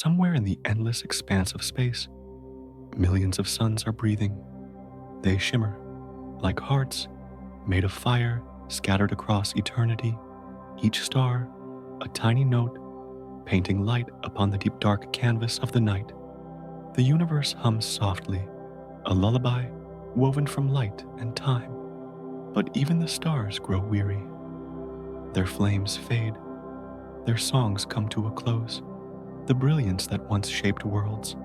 Somewhere in the endless expanse of space, millions of suns are breathing. They shimmer like hearts made of fire scattered across eternity, each star a tiny note painting light upon the deep dark canvas of the night. The universe hums softly, a lullaby woven from light and time. But even the stars grow weary. Their flames fade, their songs come to a close. The brilliance that once shaped worlds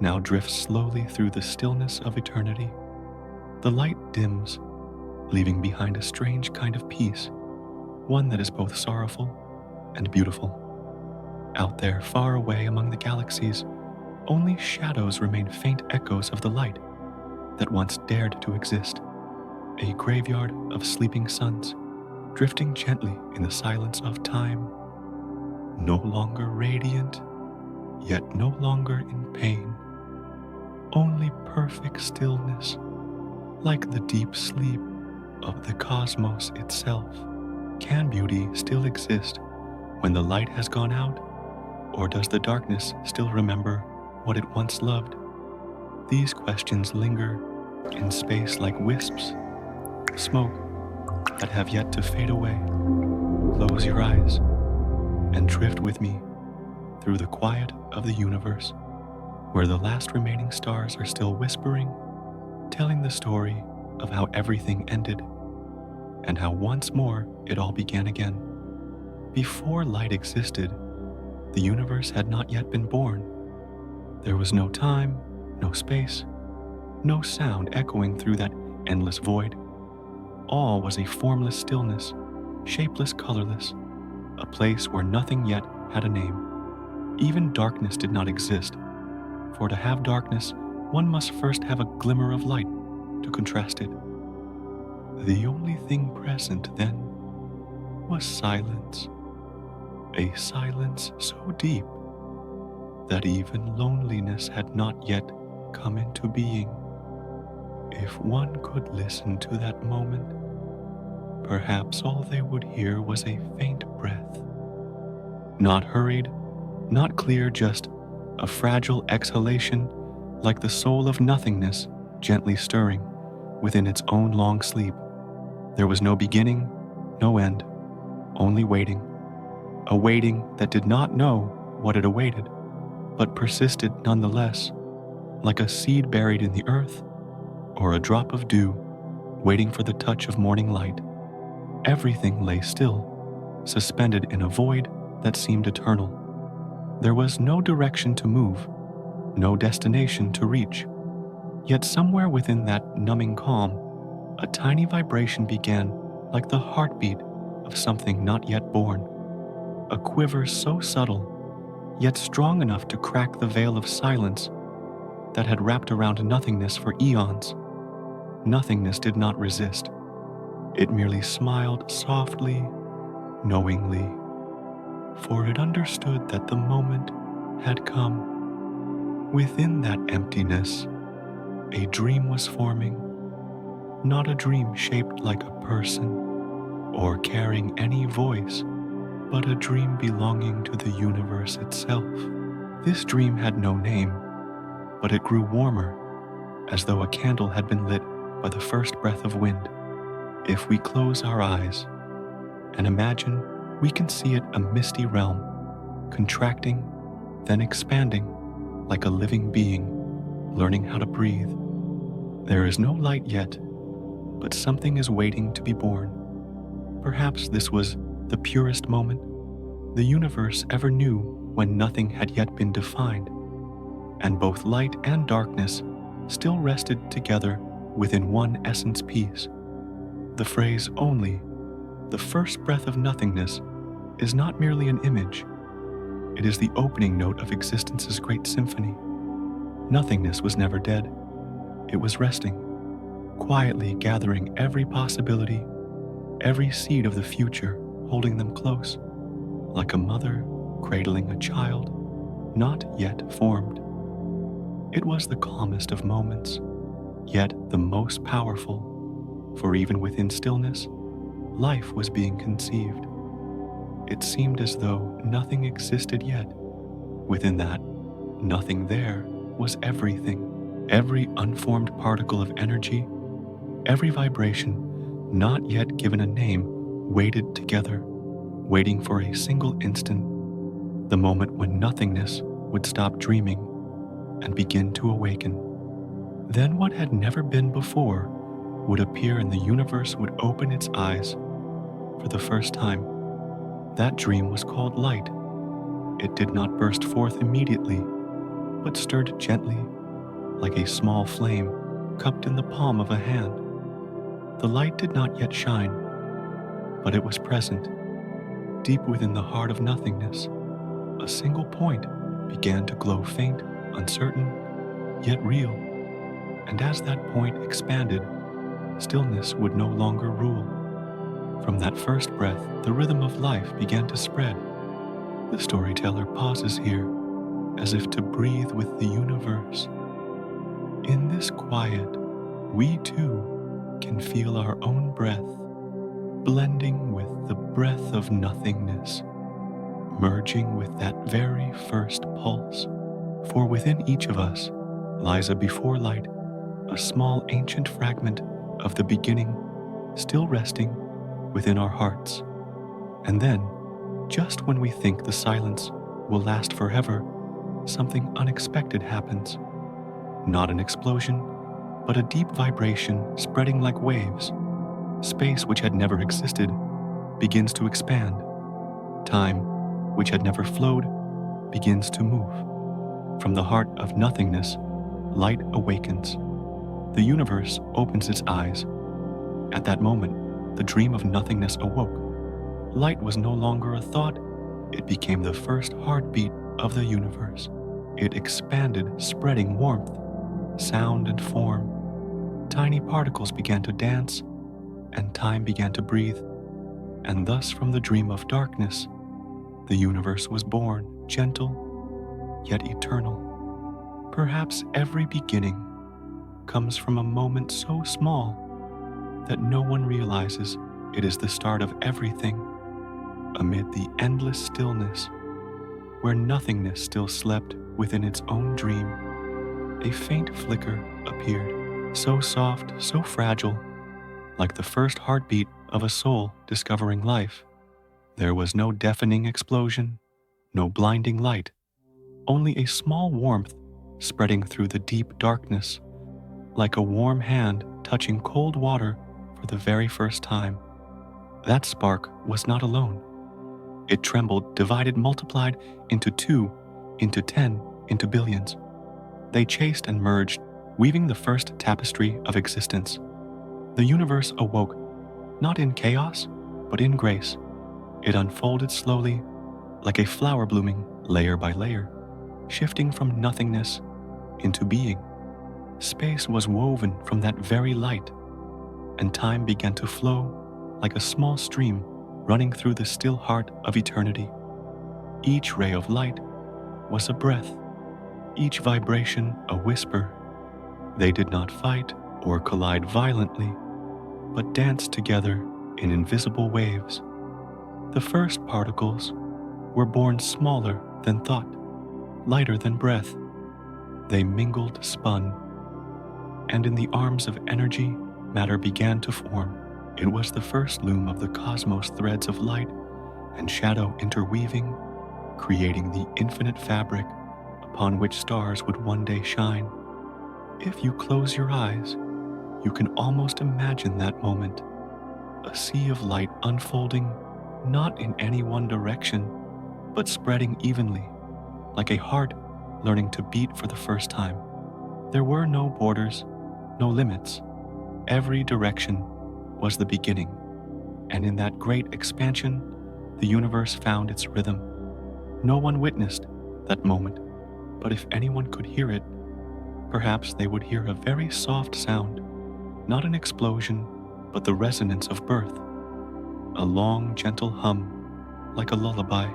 now drifts slowly through the stillness of eternity. The light dims, leaving behind a strange kind of peace, one that is both sorrowful and beautiful. Out there, far away among the galaxies, only shadows remain, faint echoes of the light that once dared to exist. A graveyard of sleeping suns, drifting gently in the silence of time, no longer radiant, yet no longer in pain. Only perfect stillness, like the deep sleep of the cosmos itself. Can beauty still exist when the light has gone out? Or does the darkness still remember what it once loved? These questions linger in space like wisps, smoke that have yet to fade away. Close your eyes and drift with me through the quiet of the universe, where the last remaining stars are still whispering, telling the story of how everything ended and how once more it all began again. Before light existed, the universe had not yet been born. There was no time, no space, no sound echoing through that endless void. All was a formless stillness, shapeless, colorless, a place where nothing yet had a name. Even darkness did not exist, for to have darkness, one must first have a glimmer of light to contrast it. The only thing present then was silence, a silence so deep that even loneliness had not yet come into being. If one could listen to that moment, perhaps all they would hear was a faint breath. Not hurried, not clear, just a fragile exhalation, like the soul of nothingness gently stirring within its own long sleep. There was no beginning, no end, only waiting. A waiting that did not know what it awaited, but persisted nonetheless, like a seed buried in the earth or a drop of dew waiting for the touch of morning light. Everything lay still, suspended in a void that seemed eternal. There was no direction to move, no destination to reach. Yet somewhere within that numbing calm, a tiny vibration began, like the heartbeat of something not yet born. A quiver so subtle, yet strong enough to crack the veil of silence that had wrapped around nothingness for eons. Nothingness did not resist. It merely smiled softly, knowingly, for it understood that the moment had come. Within that emptiness, a dream was forming, not a dream shaped like a person or carrying any voice, but a dream belonging to the universe itself. This dream had no name, but it grew warmer, as though a candle had been lit by the first breath of wind. If we close our eyes and imagine, we can see it a misty realm, contracting, then expanding, like a living being, learning how to breathe. There is no light yet, but something is waiting to be born. Perhaps this was the purest moment the universe ever knew, when nothing had yet been defined, and both light and darkness still rested together within one essence piece. The phrase only, the first breath of nothingness, is not merely an image. It is the opening note of existence's great symphony. Nothingness was never dead. It was resting, quietly gathering every possibility, every seed of the future, holding them close, like a mother cradling a child not yet formed. It was the calmest of moments, yet the most powerful, for even within stillness, life was being conceived. It seemed as though nothing existed yet, Within that nothing there was everything. Every unformed particle of energy, every vibration not yet given a name, waited together, waiting for a single instant, the moment when nothingness would stop dreaming and begin to awaken. Then what had never been before would appear, and the universe would open its eyes for the first time. That dream was called light. It did not burst forth immediately, but stirred gently, like a small flame cupped in the palm of a hand. The light did not yet shine, but it was present. Deep within the heart of nothingness, a single point began to glow, faint, uncertain, yet real. And as that point expanded, stillness would no longer rule. From that first breath, the rhythm of life began to spread. The storyteller pauses here, as if to breathe with the universe. In this quiet, we too can feel our own breath, blending with the breath of nothingness, merging with that very first pulse. For within each of us lies a before light, a small ancient fragment of the beginning, still resting within our hearts. And then, just when we think the silence will last forever, something unexpected happens. Not an explosion, but a deep vibration spreading like waves. Space, which had never existed, begins to expand. Time, which had never flowed, begins to move. From the heart of nothingness, light awakens. The universe opens its eyes. At that moment, the dream of nothingness awoke. Light was no longer a thought, it became the first heartbeat of the universe. It expanded, spreading warmth, sound, and form. Tiny particles began to dance, and time began to breathe. And thus, from the dream of darkness, the universe was born, gentle, yet eternal. Perhaps every beginning comes from a moment so small that no one realizes it is the start of everything. Amid the endless stillness, where nothingness still slept within its own dream, a faint flicker appeared, so soft, so fragile, like the first heartbeat of a soul discovering life. There was no deafening explosion, no blinding light, only a small warmth spreading through the deep darkness, like a warm hand touching cold water for the very first time. That spark was not alone. It trembled, divided, multiplied into 2, into 10, into billions. They chased and merged, weaving the first tapestry of existence. The universe awoke, not in chaos, but in grace. It unfolded slowly, like a flower blooming layer by layer, shifting from nothingness into being. Space was woven from that very light, and time began to flow like a small stream running through the still heart of eternity. Each ray of light was a breath, each vibration a whisper. They did not fight or collide violently, but danced together in invisible waves. The first particles were born smaller than thought, lighter than breath. They mingled, spun, and in the arms of energy, matter began to form. It was the first loom of the cosmos, threads of light and shadow interweaving, creating the infinite fabric upon which stars would one day shine. If you close your eyes, you can almost imagine that moment, a sea of light unfolding, not in any one direction, but spreading evenly, like a heart learning to beat for the first time. There were no borders, no limits. Every direction was the beginning, and in that great expansion, the universe found its rhythm. No one witnessed that moment, but if anyone could hear it, perhaps they would hear a very soft sound, not an explosion, but the resonance of birth, a long, gentle hum, like a lullaby.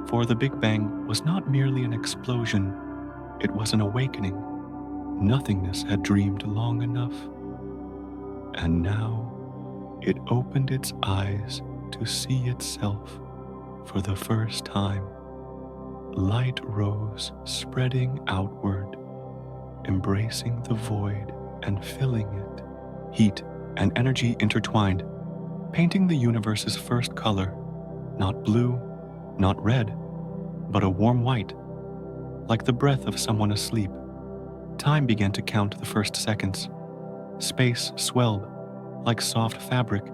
For the Big Bang was not merely an explosion, it was an awakening. Nothingness had dreamed long enough, and now it opened its eyes to see itself for the first time. Light rose, spreading outward, embracing the void and filling it. Heat and energy intertwined, painting the universe's first color, not blue, not red, but a warm white, like the breath of someone asleep. Time began to count the first seconds. Space swelled like soft fabric,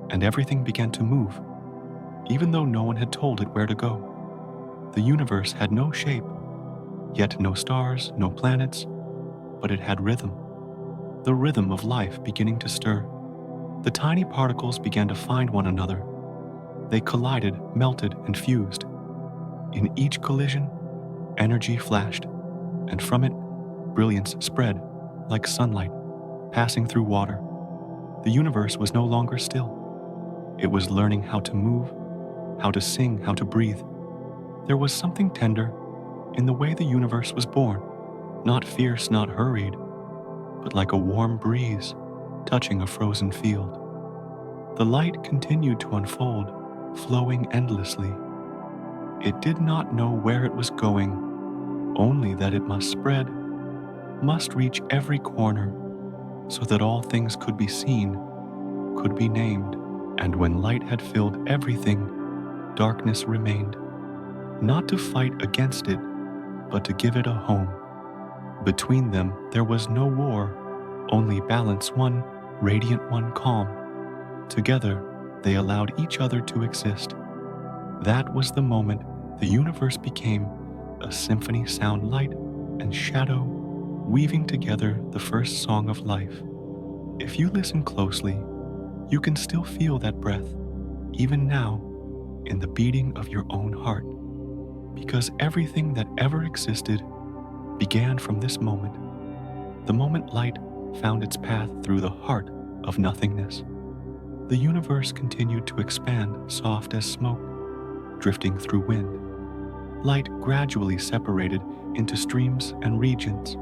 and everything began to move, even though no one had told it where to go. The universe had no shape, yet no stars, no planets, but it had rhythm, the rhythm of life beginning to stir. The tiny particles began to find one another. They collided, melted, and fused. In each collision, energy flashed, and from it, brilliance spread like sunlight passing through water. The universe was no longer still. It was learning how to move, how to sing, how to breathe. There was something tender in the way the universe was born, not fierce, not hurried, but like a warm breeze touching a frozen field. The light continued to unfold, flowing endlessly. It did not know where it was going, only that it must spread, must reach every corner, so that all things could be seen, could be named. And when light had filled everything, darkness remained, not to fight against it, but to give it a home. Between them there was no war, only balance, one radiant, one calm. Together they allowed each other to exist. That was the moment the universe became a symphony, sound, light, and shadow, weaving together the first song of life. If you listen closely, you can still feel that breath, even now, in the beating of your own heart, because everything that ever existed began from this moment, the moment light found its path through the heart of nothingness. The universe continued to expand, soft as smoke, drifting through wind. Light gradually separated into streams and regions.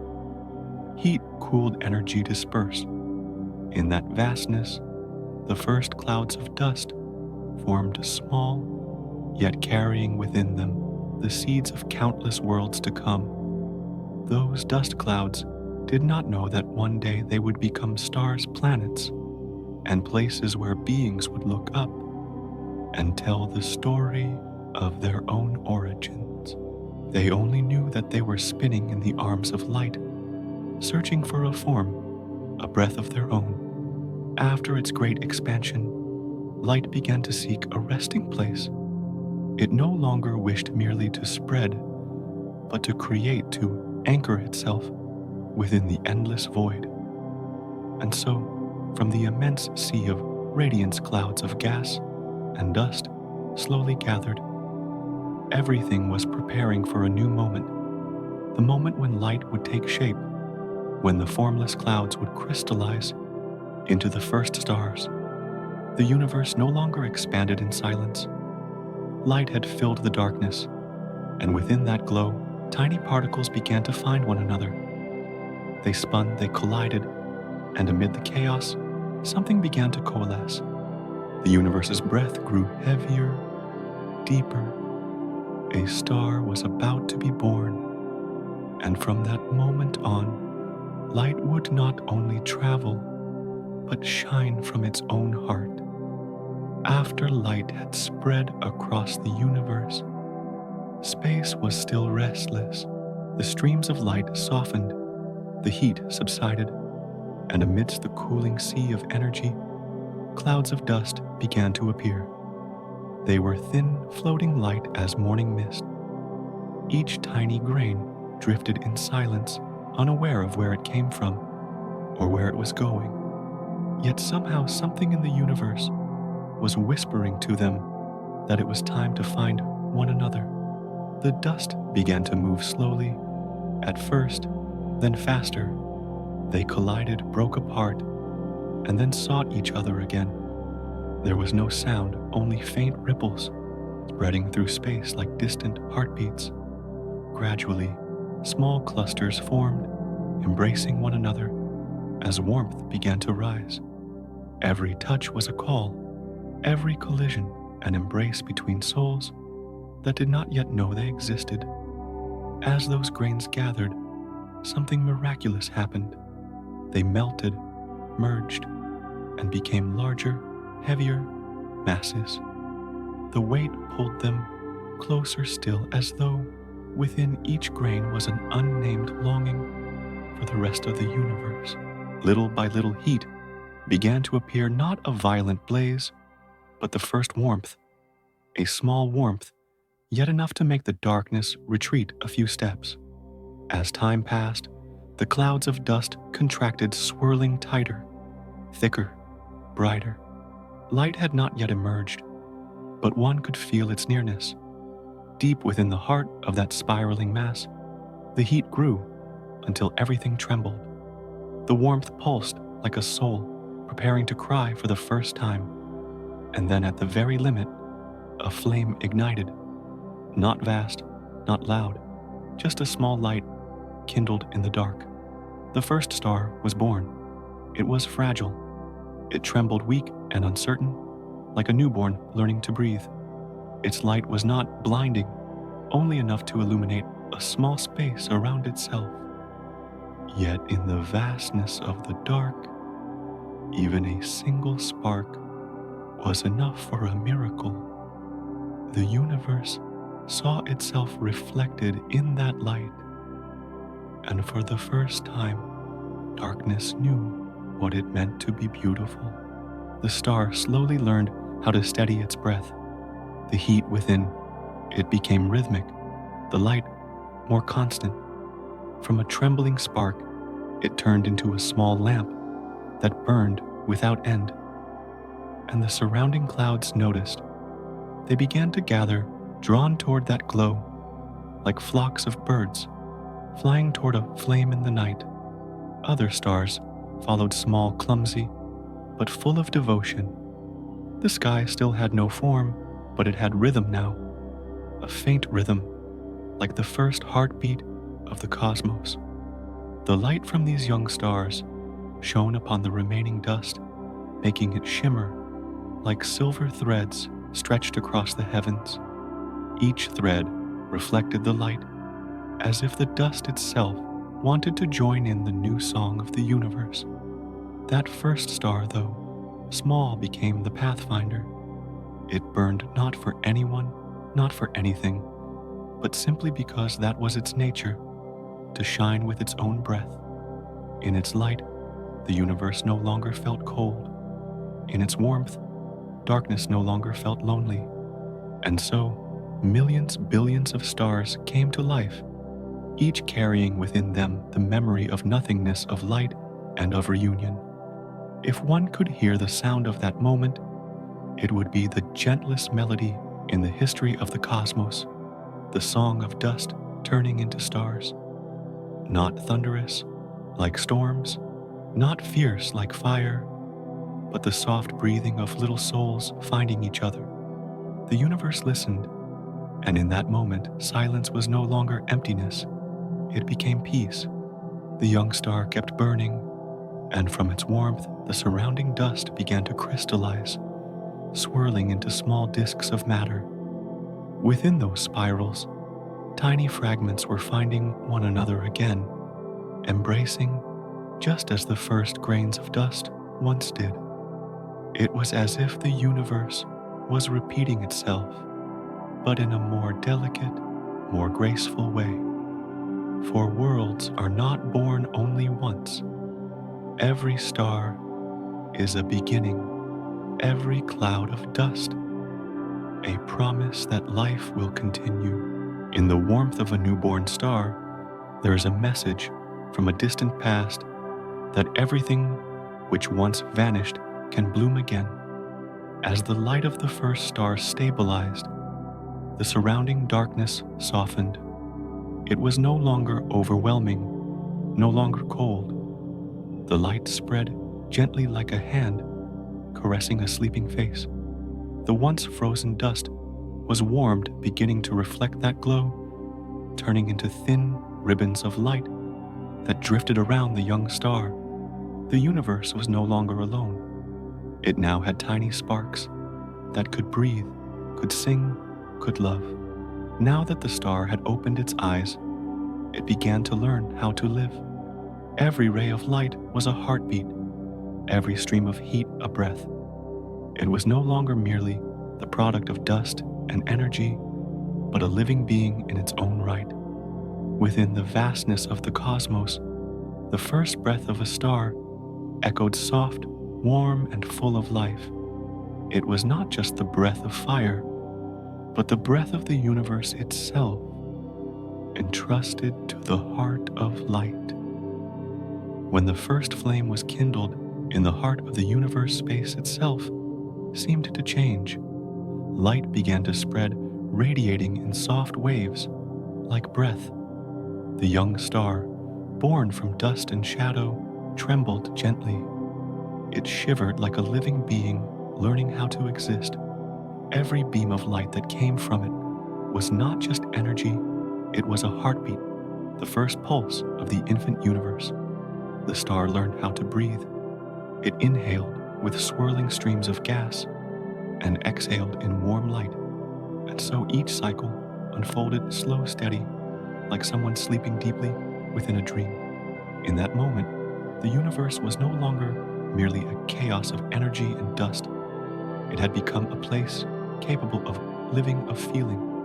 Heat cooled energy dispersed. In that vastness, the first clouds of dust formed small, yet carrying within them the seeds of countless worlds to come. Those dust clouds did not know that one day they would become stars, planets, and places where beings would look up and tell the story of their own origins. They only knew that they were spinning in the arms of light, searching for a form, a breath of their own. After its great expansion, light began to seek a resting place. It no longer wished merely to spread, but to create, to anchor itself within the endless void. And so, from the immense sea of radiance, clouds of gas and dust slowly gathered. Everything was preparing for a new moment, the moment when light would take shape, when the formless clouds would crystallize into the first stars. The universe no longer expanded in silence. Light had filled the darkness, and within that glow, tiny particles began to find one another. They spun, they collided, and amid the chaos, something began to coalesce. The universe's breath grew heavier, deeper. A star was about to be born, and from that moment on, light would not only travel, but shine from its own heart. After light had spread across the universe, space was still restless. The streams of light softened, the heat subsided, and amidst the cooling sea of energy, clouds of dust began to appear. They were thin, floating light as morning mist. Each tiny grain drifted in silence, unaware of where it came from or where it was going. Yet somehow something in the universe was whispering to them that it was time to find one another. The dust began to move slowly, at first, then faster. They collided, broke apart, and then sought each other again. There was no sound, only faint ripples, spreading through space like distant heartbeats. Gradually, small clusters formed, embracing one another, as warmth began to rise. Every touch was a call, every collision an embrace between souls. that did not yet know they existed. As those grains gathered, something miraculous happened. They melted, merged, and became larger, heavier masses. The weight pulled them closer still, as though within each grain was an unnamed longing for the rest of the universe. Little by little, heat began to appear, not a violent blaze, but the first warmth, a small warmth, yet enough to make the darkness retreat a few steps. As time passed, the clouds of dust contracted, swirling tighter, thicker, brighter. Light had not yet emerged, but one could feel its nearness. Deep within the heart of that spiraling mass, the heat grew until everything trembled. The warmth pulsed like a soul preparing to cry for the first time. And then at the very limit, a flame ignited. Not vast, not loud, just a small light kindled in the dark. The first star was born. It was fragile. It trembled, weak and uncertain, like a newborn learning to breathe. Its light was not blinding, only enough to illuminate a small space around itself. Yet in the vastness of the dark, even a single spark was enough for a miracle. The universe saw itself reflected in that light, and for the first time, darkness knew what it meant to be beautiful. The star slowly learned how to steady its breath. The heat within it became rhythmic, the light more constant. From a trembling spark, it turned into a small lamp that burned without end. And the surrounding clouds noticed. They began to gather, drawn toward that glow, like flocks of birds flying toward a flame in the night. Other stars followed, small, clumsy, but full of devotion. The sky still had no form, but it had rhythm now, a faint rhythm, like the first heartbeat of the cosmos. The light from these young stars shone upon the remaining dust, making it shimmer like silver threads stretched across the heavens. Each thread reflected the light, as if the dust itself wanted to join in the new song of the universe. That first star, though small, became the pathfinder. It burned not for anyone, not for anything, but simply because that was its nature, to shine with its own breath. In its light, the universe no longer felt cold. In its warmth, darkness no longer felt lonely. And so, millions, billions of stars came to life, each carrying within them the memory of nothingness, of light, and of reunion. If one could hear the sound of that moment, it would be the gentlest melody in the history of the cosmos, the song of dust turning into stars. Not thunderous, like storms, not fierce like fire, but the soft breathing of little souls finding each other. The universe listened, and in that moment, silence was no longer emptiness. It became peace. The young star kept burning, and from its warmth, the surrounding dust began to crystallize, swirling into small disks of matter. Within those spirals, tiny fragments were finding one another again, embracing just as the first grains of dust once did. It was as if the universe was repeating itself, but in a more delicate, more graceful way. For worlds are not born only once. Every star is a beginning, every cloud of dust, a promise that life will continue. In the warmth of a newborn star, there is a message from a distant past that everything which once vanished can bloom again. As the light of the first star stabilized, the surrounding darkness softened. It was no longer overwhelming, no longer cold. The light spread gently like a hand caressing a sleeping face. The once frozen dust was warmed, beginning to reflect that glow, turning into thin ribbons of light that drifted around the young star. The universe was no longer alone. It now had tiny sparks that could breathe, could sing, could love. Now that the star had opened its eyes, it began to learn how to live. Every ray of light was a heartbeat, every stream of heat a breath. It was no longer merely the product of dust and energy, but a living being in its own right. Within the vastness of the cosmos, the first breath of a star echoed soft, warm, and full of life. It was not just the breath of fire, but the breath of the universe itself, entrusted to the heart of light. When the first flame was kindled in the heart of the universe, space itself seemed to change. Light began to spread, radiating in soft waves, like breath. The young star, born from dust and shadow, trembled gently. It shivered like a living being learning how to exist. Every beam of light that came from it was not just energy, it was a heartbeat, the first pulse of the infant universe. The star learned how to breathe. It inhaled with swirling streams of gas and exhaled in warm light, and so each cycle unfolded slow, steady, like someone sleeping deeply within a dream. In that moment, the universe was no longer merely a chaos of energy and dust. It had become a place capable of living, of feeling.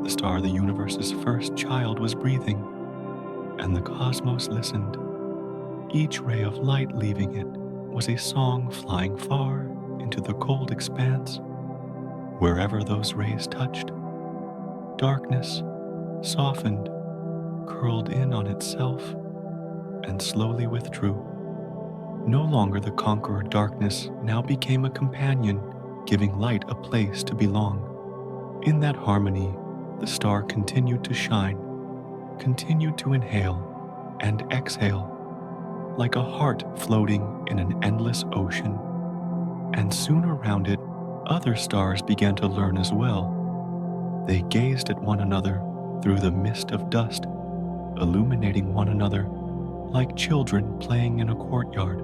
The star, the universe's first child, was breathing, and the cosmos listened. Each ray of light leaving it was a song flying far into the cold expanse. Wherever those rays touched, darkness softened, curled in on itself, and slowly withdrew. No longer the conqueror, darkness now became a companion, giving light a place to belong. In that harmony, the star continued to shine, continued to inhale and exhale, like a heart floating in an endless ocean. And soon around it, other stars began to learn as well. They gazed at one another through the mist of dust, illuminating one another like children playing in a courtyard.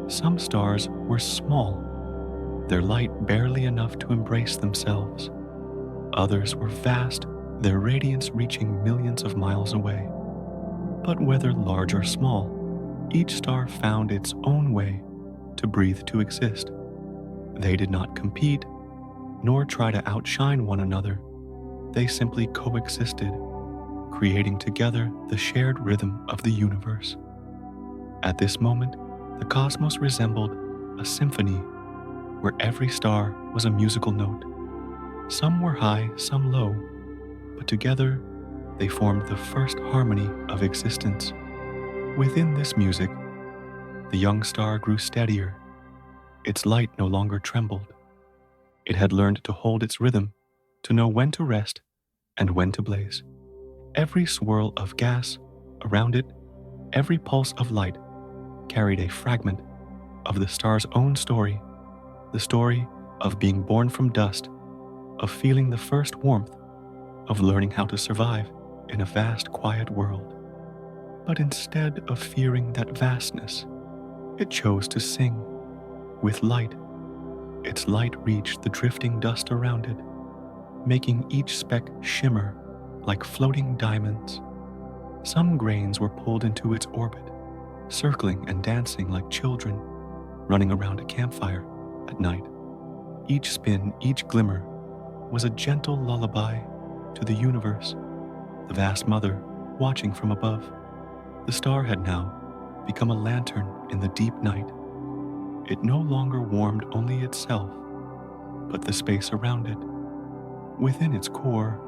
Some stars were small, their light barely enough to embrace themselves. Others were vast, their radiance reaching millions of miles away. But whether large or small, each star found its own way to breathe, to exist. They did not compete, nor try to outshine one another. They simply coexisted, creating together the shared rhythm of the universe. At this moment, the cosmos resembled a symphony where every star was a musical note. Some were high, some low, but together they formed the first harmony of existence. Within this music, the young star grew steadier. Its light no longer trembled. It had learned to hold its rhythm, to know when to rest and when to blaze. Every swirl of gas around it, every pulse of light, carried a fragment of the star's own story, the story of being born from dust, of feeling the first warmth, of learning how to survive in a vast, quiet world. But instead of fearing that vastness, it chose to sing with light. Its light reached the drifting dust around it, making each speck shimmer like floating diamonds. Some grains were pulled into its orbit, circling and dancing like children running around a campfire at night. Each spin, each glimmer was a gentle lullaby to the universe, the vast mother watching from above. The star had now become a lantern in the deep night. It no longer warmed only itself, but the space around it. Within its core,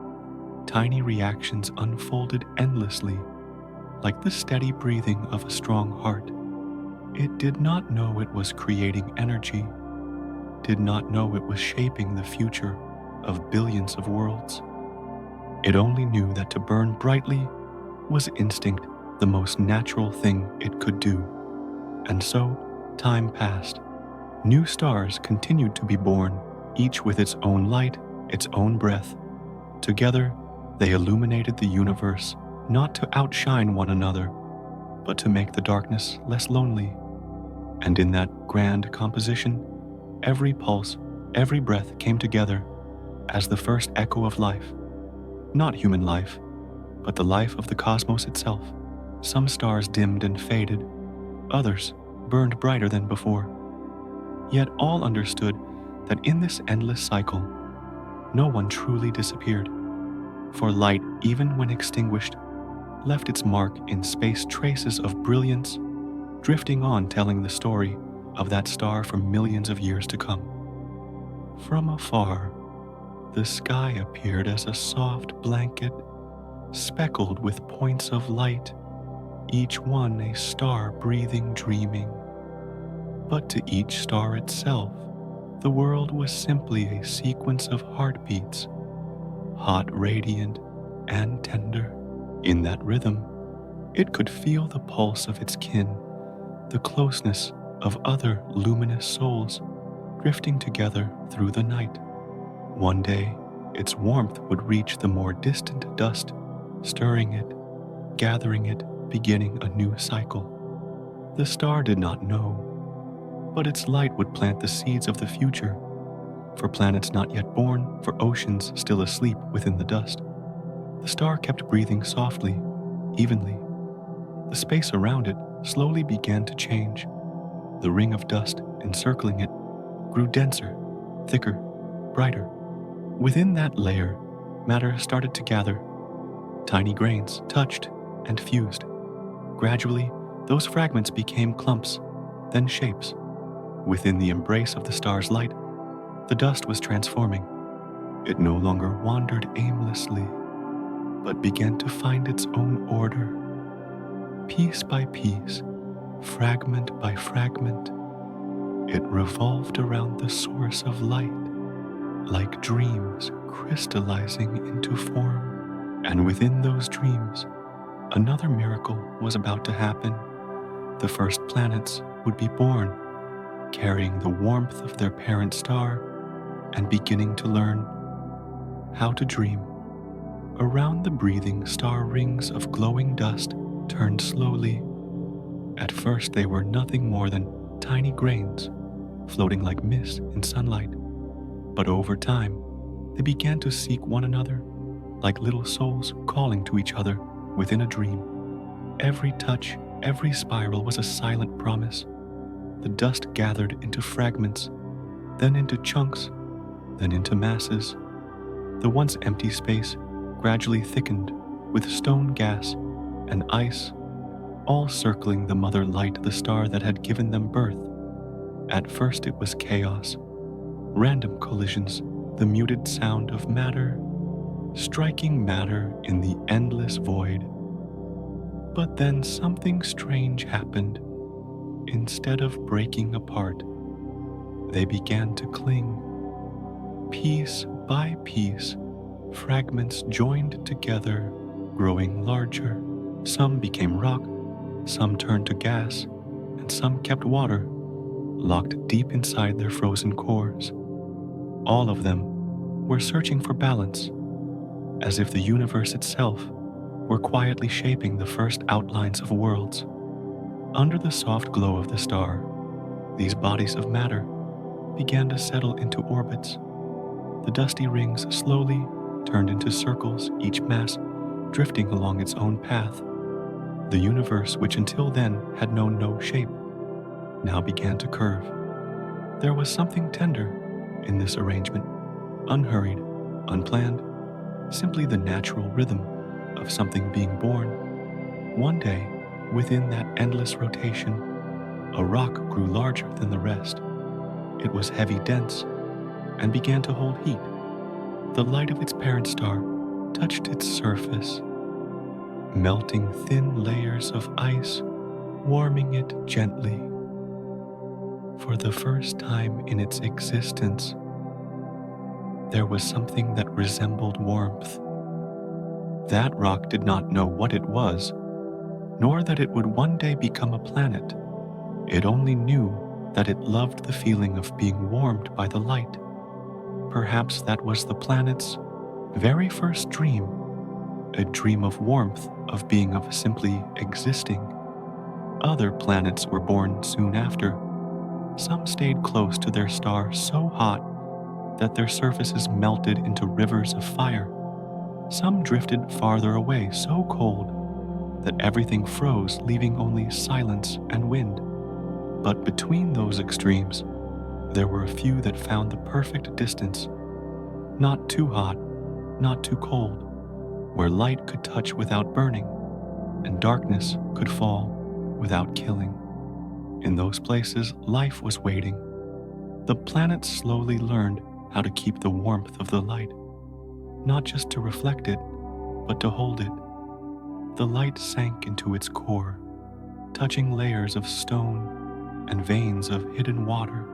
tiny reactions unfolded endlessly, like the steady breathing of a strong heart. It did not know it was creating energy, did not know it was shaping the future of billions of worlds. It only knew that to burn brightly was instinct, the most natural thing it could do. And so, time passed. New stars continued to be born, each with its own light, its own breath. Together, they illuminated the universe, not to outshine one another, but to make the darkness less lonely. And in that grand composition, every pulse, every breath came together as the first echo of life, Not human life, but the life of the cosmos itself. Some stars dimmed and faded, others burned brighter than before. Yet all understood that in this endless cycle, no one truly disappeared, for light, even when extinguished, left its mark in space, traces of brilliance, drifting on, telling the story of that star for millions of years to come. From afar, the sky appeared as a soft blanket, speckled with points of light, each one a star breathing, dreaming. But to each star itself, the world was simply a sequence of heartbeats, hot, radiant, and tender. In that rhythm, it could feel the pulse of its kin, the closeness of other luminous souls drifting together through the night. One day, its warmth would reach the more distant dust, stirring it, gathering it, beginning a new cycle. The star did not know, but its light would plant the seeds of the future, for planets not yet born, for oceans still asleep within the dust. The star kept breathing softly, evenly. The space around it slowly began to change. The ring of dust encircling it grew denser, thicker, brighter. Within that layer, matter started to gather. Tiny grains touched and fused. Gradually, those fragments became clumps, then shapes. Within the embrace of the star's light, the dust was transforming. It no longer wandered aimlessly, but began to find its own order. Piece by piece, fragment by fragment, it revolved around the source of light, like dreams crystallizing into form. And within those dreams, another miracle was about to happen. The first planets would be born, carrying the warmth of their parent star and beginning to learn how to dream. Around the breathing star, rings of glowing dust turned slowly. At first, they were nothing more than tiny grains, floating like mist in sunlight. But over time, they began to seek one another, like little souls calling to each other within a dream. Every touch, every spiral was a silent promise. The dust gathered into fragments, then into chunks, then into masses. The once empty space gradually thickened with stone gas and ice, all circling the mother light, the star that had given them birth. At first it was chaos, random collisions, the muted sound of matter striking matter in the endless void. But then something strange happened. Instead of breaking apart, they began to cling. Piece by piece, fragments joined together, growing larger. Some became rock, some turned to gas, and some kept water, locked deep inside their frozen cores. All of them were searching for balance, as if the universe itself were quietly shaping the first outlines of worlds. Under the soft glow of the star, these bodies of matter began to settle into orbits. The dusty rings slowly turned into circles, each mass drifting along its own path. The universe, which until then had known no shape, now began to curve. There was something tender in this arrangement, unhurried, unplanned, simply the natural rhythm of something being born. One day, within that endless rotation, a rock grew larger than the rest. It was heavy, dense, and began to hold heat. The light of its parent star touched its surface, melting thin layers of ice, warming it gently. For the first time in its existence, there was something that resembled warmth. That rock did not know what it was, nor that it would one day become a planet. It only knew that it loved the feeling of being warmed by the light. Perhaps that was the planet's very first dream, a dream of warmth, of being, of simply existing. Other planets were born soon after. Some stayed close to their star, so hot that their surfaces melted into rivers of fire. Some drifted farther away, so cold that everything froze, leaving only silence and wind. But between those extremes, there were a few that found the perfect distance, not too hot, not too cold, where light could touch without burning, and darkness could fall without killing. In those places, life was waiting. The planet slowly learned how to keep the warmth of the light, not just to reflect it, but to hold it. The light sank into its core, touching layers of stone and veins of hidden water,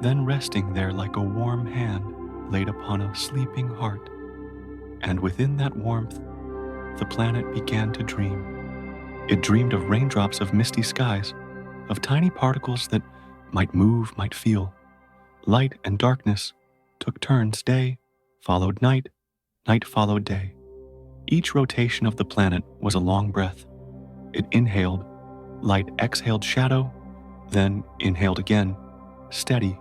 then resting there like a warm hand laid upon a sleeping heart. And within that warmth, the planet began to dream. It dreamed of raindrops of misty skies, of tiny particles that might move, might feel. Light and darkness took turns. Day followed night, night followed day. Each rotation of the planet was a long breath. It inhaled, light exhaled shadow, then inhaled again, steady,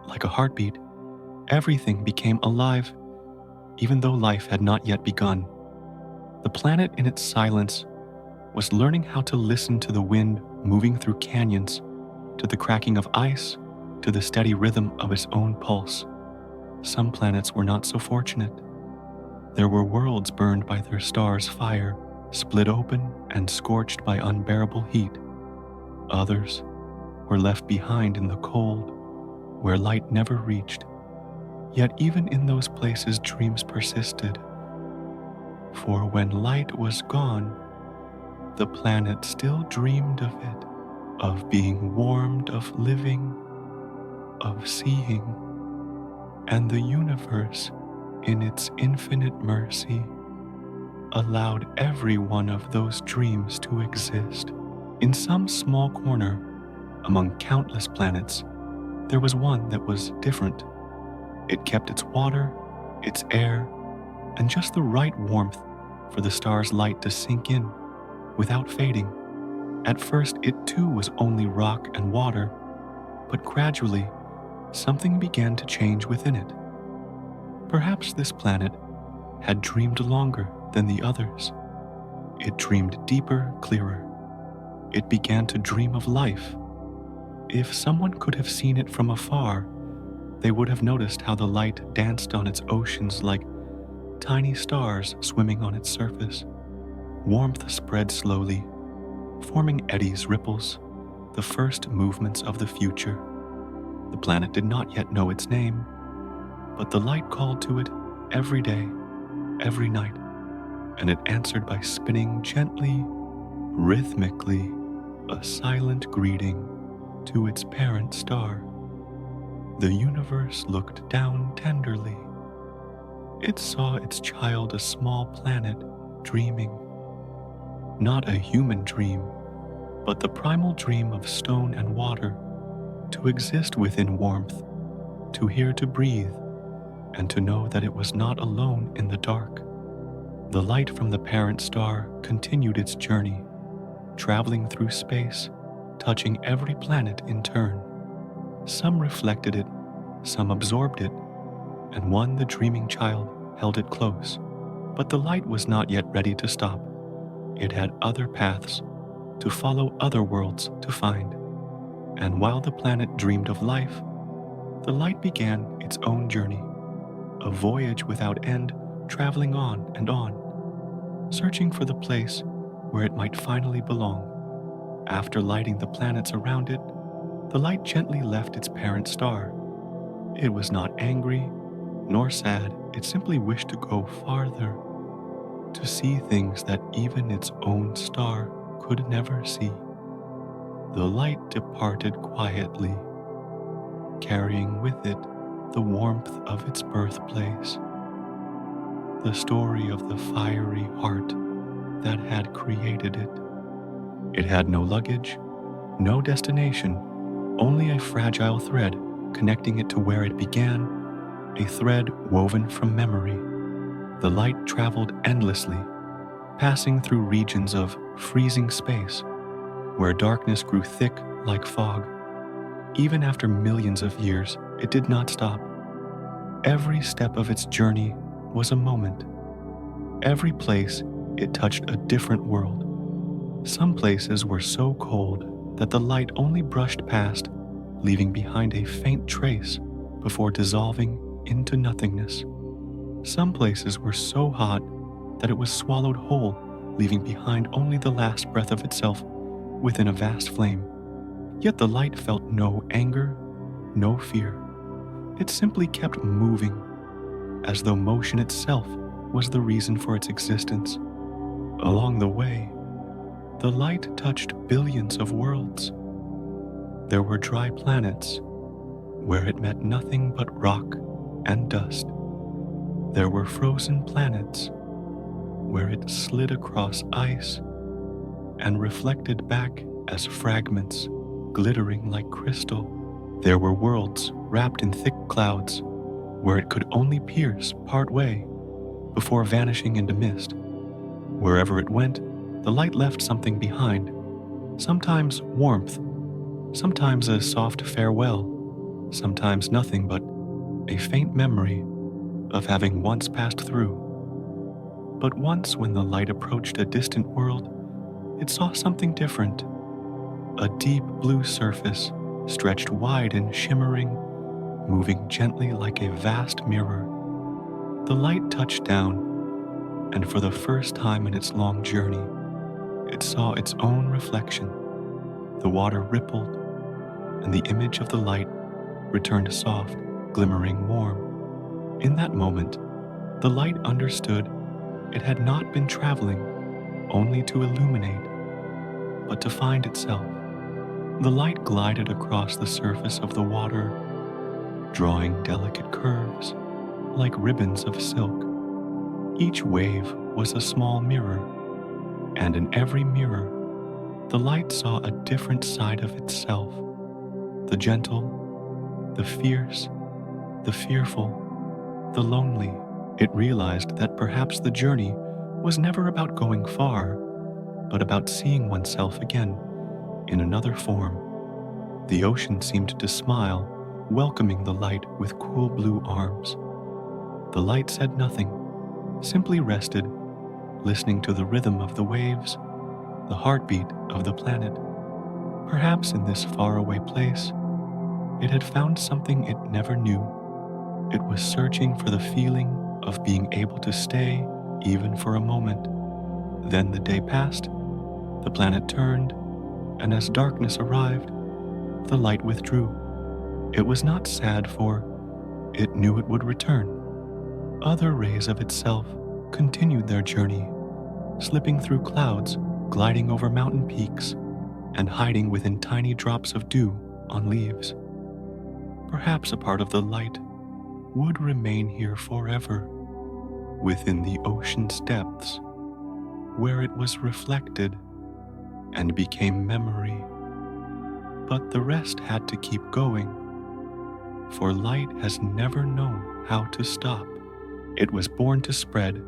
like a heartbeat. Everything became alive, even though life had not yet begun. The planet in its silence was learning how to listen to the wind moving through canyons, to the cracking of ice, to the steady rhythm of its own pulse. Some planets were not so fortunate. There were worlds burned by their stars' fire, split open and scorched by unbearable heat. Others were left behind in the cold, where light never reached. Yet even in those places, dreams persisted. For when light was gone, the planet still dreamed of it, of being warmed, of living, of seeing. And the universe, in its infinite mercy, allowed every one of those dreams to exist. In some small corner, among countless planets, there was one that was different. It kept its water, its air, and just the right warmth for the star's light to sink in without fading. At first, it too was only rock and water, but gradually, something began to change within it. Perhaps this planet had dreamed longer than the others. It dreamed deeper, clearer. It began to dream of life. If someone could have seen it from afar, they would have noticed how the light danced on its oceans like tiny stars swimming on its surface. Warmth spread slowly, forming eddies, ripples, the first movements of the future. The planet did not yet know its name, but the light called to it every day, every night, and it answered by spinning gently, rhythmically, a silent greeting to its parent star. The universe looked down tenderly. It saw its child, a small planet, dreaming. Not a human dream, but the primal dream of stone and water, to exist within warmth, to hear, to breathe, and to know that it was not alone in the dark. The light from the parent star continued its journey, traveling through space, touching every planet in turn. Some reflected it, some absorbed it, and one, the dreaming child, held it close. But the light was not yet ready to stop. It had other paths to follow, other worlds to find. And while the planet dreamed of life, the light began its own journey, a voyage without end, traveling on and on, searching for the place where it might finally belong. After lighting the planets around it, the light gently left its parent star. It was not angry nor sad. It simply wished to go farther, to see things that even its own star could never see. The light departed quietly, carrying with it the warmth of its birthplace, the story of the fiery heart that had created it. It had no luggage, no destination, only a fragile thread connecting it to where it began, a thread woven from memory. The light traveled endlessly, passing through regions of freezing space, where darkness grew thick like fog. Even after millions of years, it did not stop. Every step of its journey was a moment, every place, it touched a different world. Some places were so cold that the light only brushed past, leaving behind a faint trace before dissolving into nothingness. Some places were so hot that it was swallowed whole, leaving behind only the last breath of itself within a vast flame. Yet the light felt no anger, no fear. It simply kept moving, as though motion itself was the reason for its existence. Along the way, the light touched billions of worlds. There were dry planets where it met nothing but rock and dust. There were frozen planets where it slid across ice and reflected back as fragments glittering like crystal. There were worlds wrapped in thick clouds where it could only pierce part way before vanishing into mist. Wherever it went, the light left something behind, sometimes warmth, sometimes a soft farewell, sometimes nothing but a faint memory of having once passed through. But once when the light approached a distant world, it saw something different. A deep blue surface stretched wide and shimmering, moving gently like a vast mirror. The light touched down, and for the first time in its long journey, it saw its own reflection. The water rippled, and the image of the light returned soft, glimmering warm. In that moment, the light understood it had not been traveling only to illuminate, but to find itself. The light glided across the surface of the water, drawing delicate curves like ribbons of silk. Each wave was a small mirror, and in every mirror, the light saw a different side of itself. The gentle, the fierce, the fearful, the lonely. It realized that perhaps the journey was never about going far, but about seeing oneself again in another form. The ocean seemed to smile, welcoming the light with cool blue arms. The light said nothing, simply rested, listening to the rhythm of the waves, the heartbeat of the planet. Perhaps in this faraway place, it had found something it never knew. It was searching for the feeling of being able to stay even for a moment. Then the day passed, the planet turned, and as darkness arrived, the light withdrew. It was not sad, for it knew it would return. Other rays of itself continued their journey, slipping through clouds, gliding over mountain peaks, and hiding within tiny drops of dew on leaves. Perhaps a part of the light would remain here forever, within the ocean's depths, where it was reflected and became memory. But the rest had to keep going, for light has never known how to stop. It was born to spread,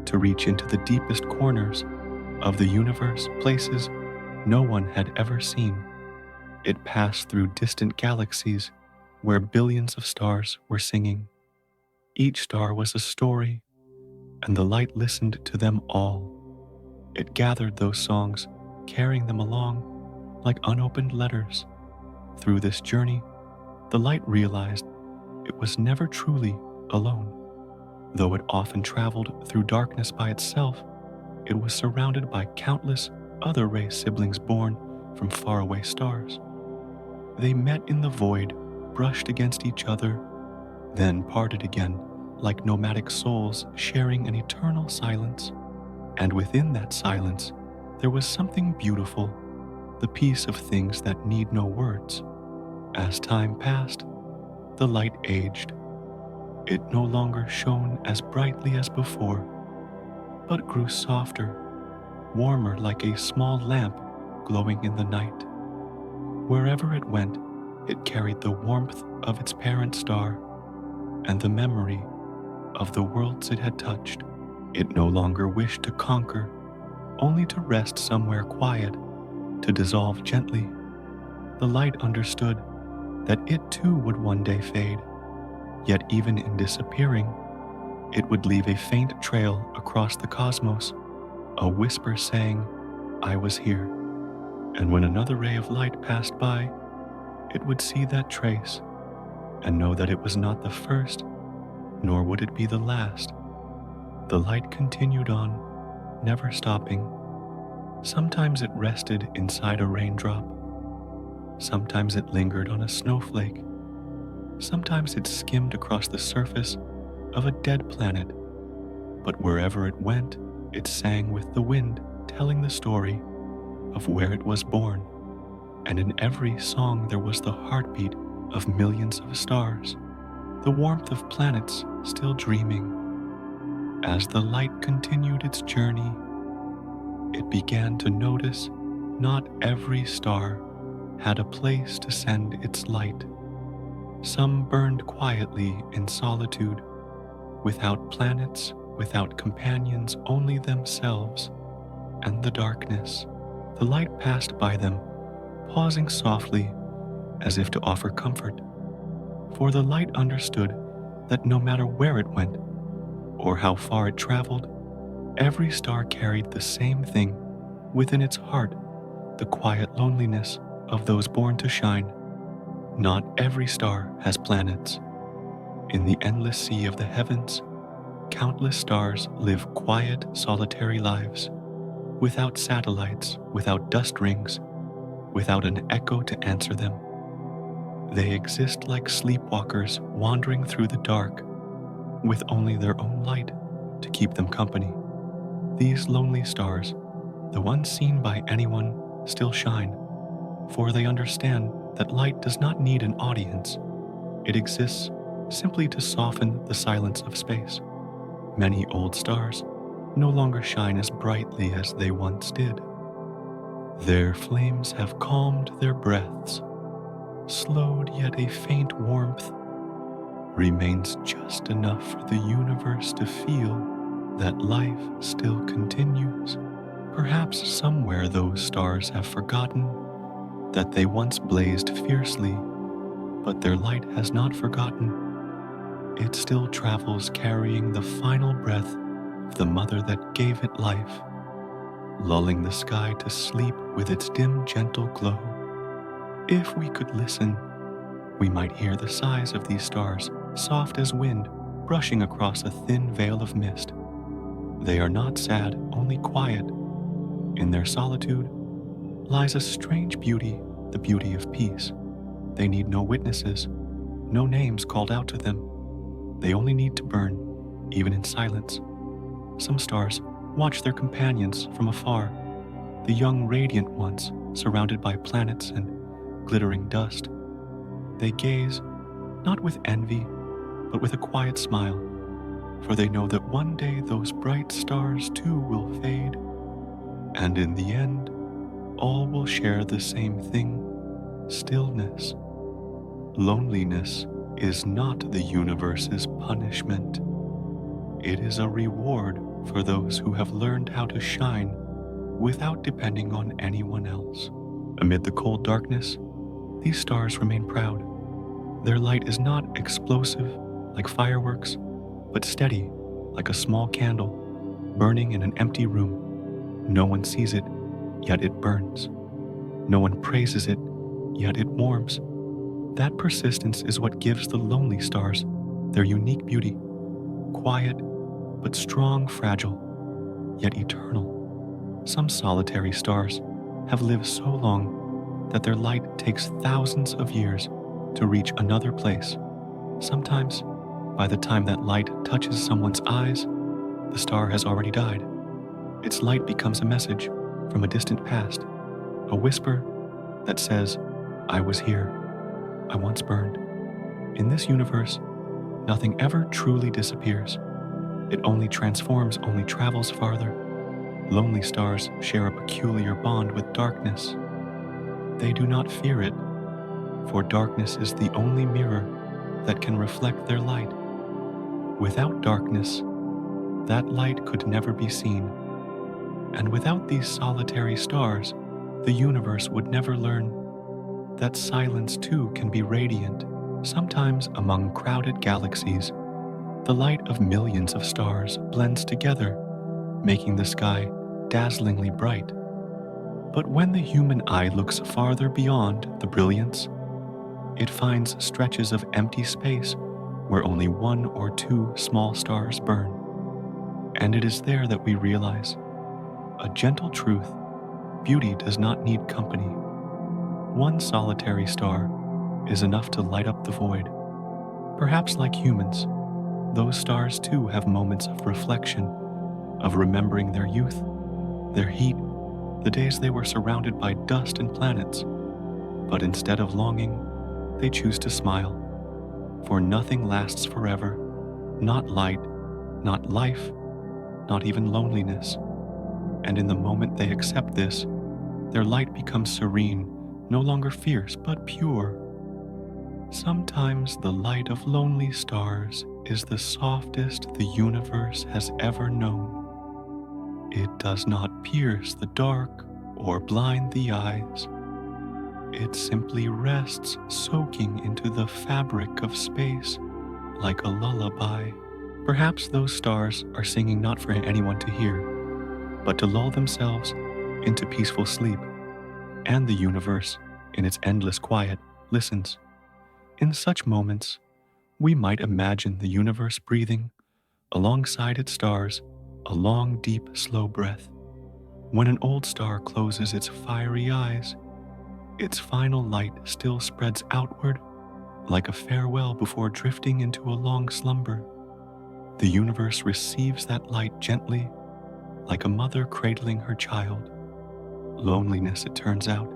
to reach into the deepest corners of the universe, places no one had ever seen. It passed through distant galaxies where billions of stars were singing. Each star was a story, and the light listened to them all. It gathered those songs, carrying them along like unopened letters. Through this journey, the light realized it was never truly alone. Though it often traveled through darkness by itself, it was surrounded by countless other ray siblings born from faraway stars. They met in the void, brushed against each other, then parted again like nomadic souls sharing an eternal silence. And within that silence, there was something beautiful, the peace of things that need no words. As time passed, the light aged. It no longer shone as brightly as before, but grew softer, warmer like a small lamp glowing in the night. Wherever it went, it carried the warmth of its parent star and the memory of the worlds it had touched. It no longer wished to conquer, only to rest somewhere quiet, to dissolve gently. The light understood that it too would one day fade, yet even in disappearing, It would leave a faint trail across the cosmos, a whisper saying, "I was here." And when another ray of light passed by, it would see that trace and know that it was not the first, nor would it be the last. The light continued on, never stopping. Sometimes it rested inside a raindrop. Sometimes it lingered on a snowflake. Sometimes it skimmed across the surface of a dead planet. But wherever it went, it sang with the wind, telling the story of where it was born. And in every song there was the heartbeat of millions of stars, the warmth of planets still dreaming. As the light continued its journey, it began to notice not every star had a place to send its light. Some burned quietly in solitude, without planets, without companions, only themselves and the darkness. The light passed by them, pausing softly as if to offer comfort. For the light understood that no matter where it went or how far it traveled, every star carried the same thing within its heart, the quiet loneliness of those born to shine. Not every star has planets. In the endless sea of the heavens, countless stars live quiet, solitary lives, without satellites, without dust rings, without an echo to answer them. They exist like sleepwalkers wandering through the dark, with only their own light to keep them company. These lonely stars, though unseen by anyone, still shine, for they understand that light does not need an audience. It exists simply to soften the silence of space. Many old stars no longer shine as brightly as they once did. Their flames have calmed their breaths, slowed, yet a faint warmth remains just enough for the universe to feel that life still continues. Perhaps somewhere those stars have forgotten that they once blazed fiercely, but their light has not forgotten. It still travels carrying the final breath of the mother that gave it life, lulling the sky to sleep with its dim, gentle glow. If we could listen, we might hear the sighs of these stars, soft as wind, brushing across a thin veil of mist. They are not sad, only quiet. In their solitude lies a strange beauty, the beauty of peace. They need no witnesses, no names called out to them. They only need to burn, even in silence. Some stars watch their companions from afar, the young radiant ones surrounded by planets and glittering dust. They gaze, not with envy, but with a quiet smile, for they know that one day those bright stars too will fade, and in the end, all will share the same thing, stillness. Loneliness is not the universe's punishment. It is a reward for those who have learned how to shine without depending on anyone else. Amid the cold darkness, these stars remain proud. Their light is not explosive like fireworks, but steady like a small candle burning in an empty room. No one sees it, yet it burns. No one praises it, yet it warms. That persistence is what gives the lonely stars their unique beauty, quiet but strong, fragile, yet eternal. Some solitary stars have lived so long that their light takes thousands of years to reach another place. Sometimes, by the time that light touches someone's eyes, the star has already died. Its light becomes a message from a distant past, a whisper that says, "I was here. I once burned." In this universe, nothing ever truly disappears. It only transforms, only travels farther. Lonely stars share a peculiar bond with darkness. They do not fear it, for darkness is the only mirror that can reflect their light. Without darkness, that light could never be seen. And without these solitary stars, the universe would never learn that silence too can be radiant. Sometimes among crowded galaxies, The light of millions of stars blends together, making the sky dazzlingly bright. But when the human eye looks farther beyond the brilliance, it finds stretches of empty space where only one or two small stars burn. And it is there that we realize a gentle truth: beauty does not need company. One solitary star is enough to light up the void. Perhaps like humans, those stars too have moments of reflection, of remembering their youth, their heat, the days they were surrounded by dust and planets. But instead of longing, they choose to smile. For nothing lasts forever, not light, not life, not even loneliness. And in the moment they accept this, their light becomes serene, no longer fierce, but pure. Sometimes the light of lonely stars is the softest the universe has ever known. It does not pierce the dark or blind the eyes. It simply rests, soaking into the fabric of space like a lullaby. Perhaps those stars are singing not for anyone to hear, but to lull themselves into peaceful sleep. And the universe, in its endless quiet, listens. In such moments, we might imagine the universe breathing, alongside its stars, a long, deep, slow breath. When an old star closes its fiery eyes, its final light still spreads outward like a farewell before drifting into a long slumber. The universe receives that light gently, like a mother cradling her child. Loneliness, it turns out,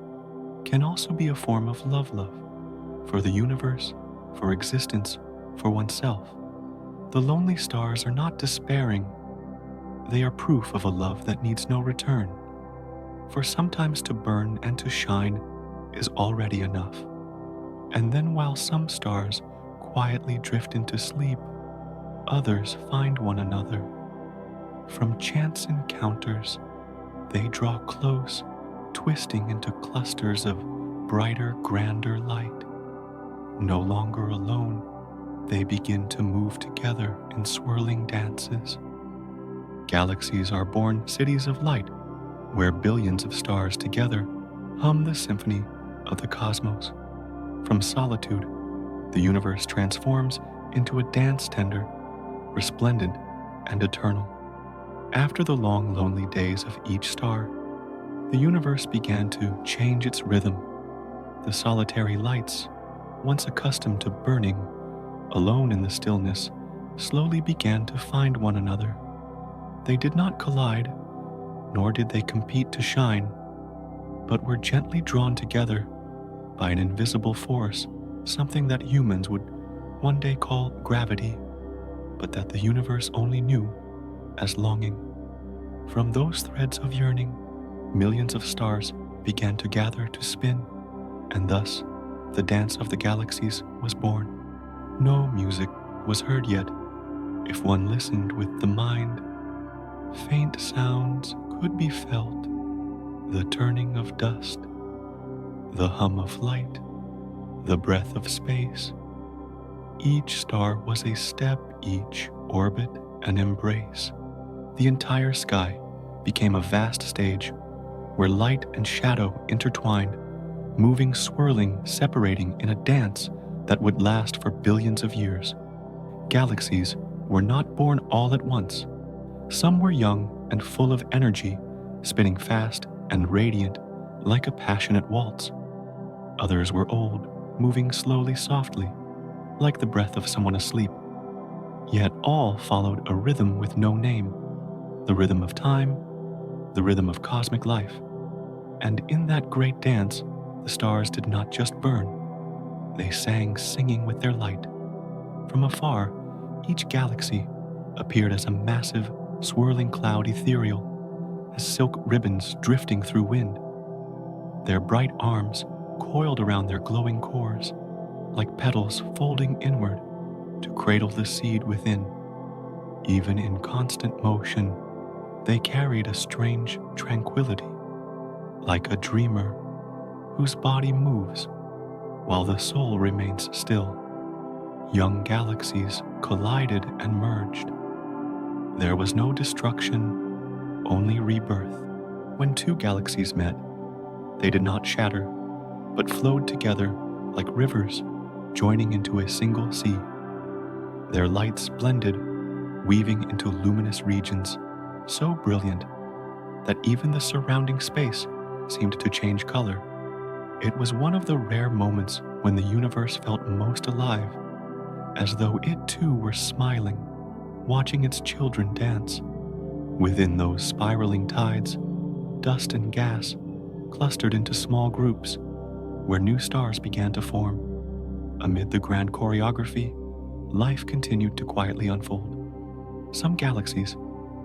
can also be a form of love, for the universe, for existence, for oneself. The lonely stars are not despairing. They are proof of a love that needs no return. For sometimes to burn and to shine is already enough. And then while some stars quietly drift into sleep, others find one another. From chance encounters, they draw close, twisting into clusters of brighter, grander light. No longer alone, they begin to move together in swirling dances. Galaxies are born cities of light, where billions of stars together hum the symphony of the cosmos. From solitude, the universe transforms into a dance tender, resplendent and eternal. After the long, lonely days of each star, the universe began to change its rhythm. The solitary lights, once accustomed to burning, alone in the stillness, slowly began to find one another. They did not collide, nor did they compete to shine, but were gently drawn together by an invisible force, something that humans would one day call gravity, but that the universe only knew as longing. From those threads of yearning, millions of stars began to gather to spin, and thus the dance of the galaxies was born. No music was heard yet. If one listened with the mind, faint sounds could be felt: the turning of dust, the hum of light, the breath of space. Each star was a step, each orbit an embrace. The entire sky became a vast stage where light and shadow intertwined, moving, swirling, separating in a dance that would last for billions of years. Galaxies were not born all at once. Some were young and full of energy, spinning fast and radiant like a passionate waltz. Others were old, moving slowly, softly, like the breath of someone asleep. Yet all followed a rhythm with no name, the rhythm of time, the rhythm of cosmic life. And in that great dance, the stars did not just burn. They sang, singing with their light. From afar, each galaxy appeared as a massive, swirling cloud, ethereal, as silk ribbons drifting through wind. Their bright arms coiled around their glowing cores, like petals folding inward to cradle the seed within. Even in constant motion, they carried a strange tranquility, like a dreamer whose body moves while the soul remains still. Young galaxies collided and merged. There was no destruction, only rebirth. When two galaxies met, they did not shatter, but flowed together like rivers joining into a single sea. Their lights blended, weaving into luminous regions so brilliant that even the surrounding space seemed to change color. It was one of the rare moments when the universe felt most alive, as though it too were smiling, watching its children dance. Within those spiraling tides, dust and gas clustered into small groups where new stars began to form. Amid the grand choreography, life continued to quietly unfold. Some galaxies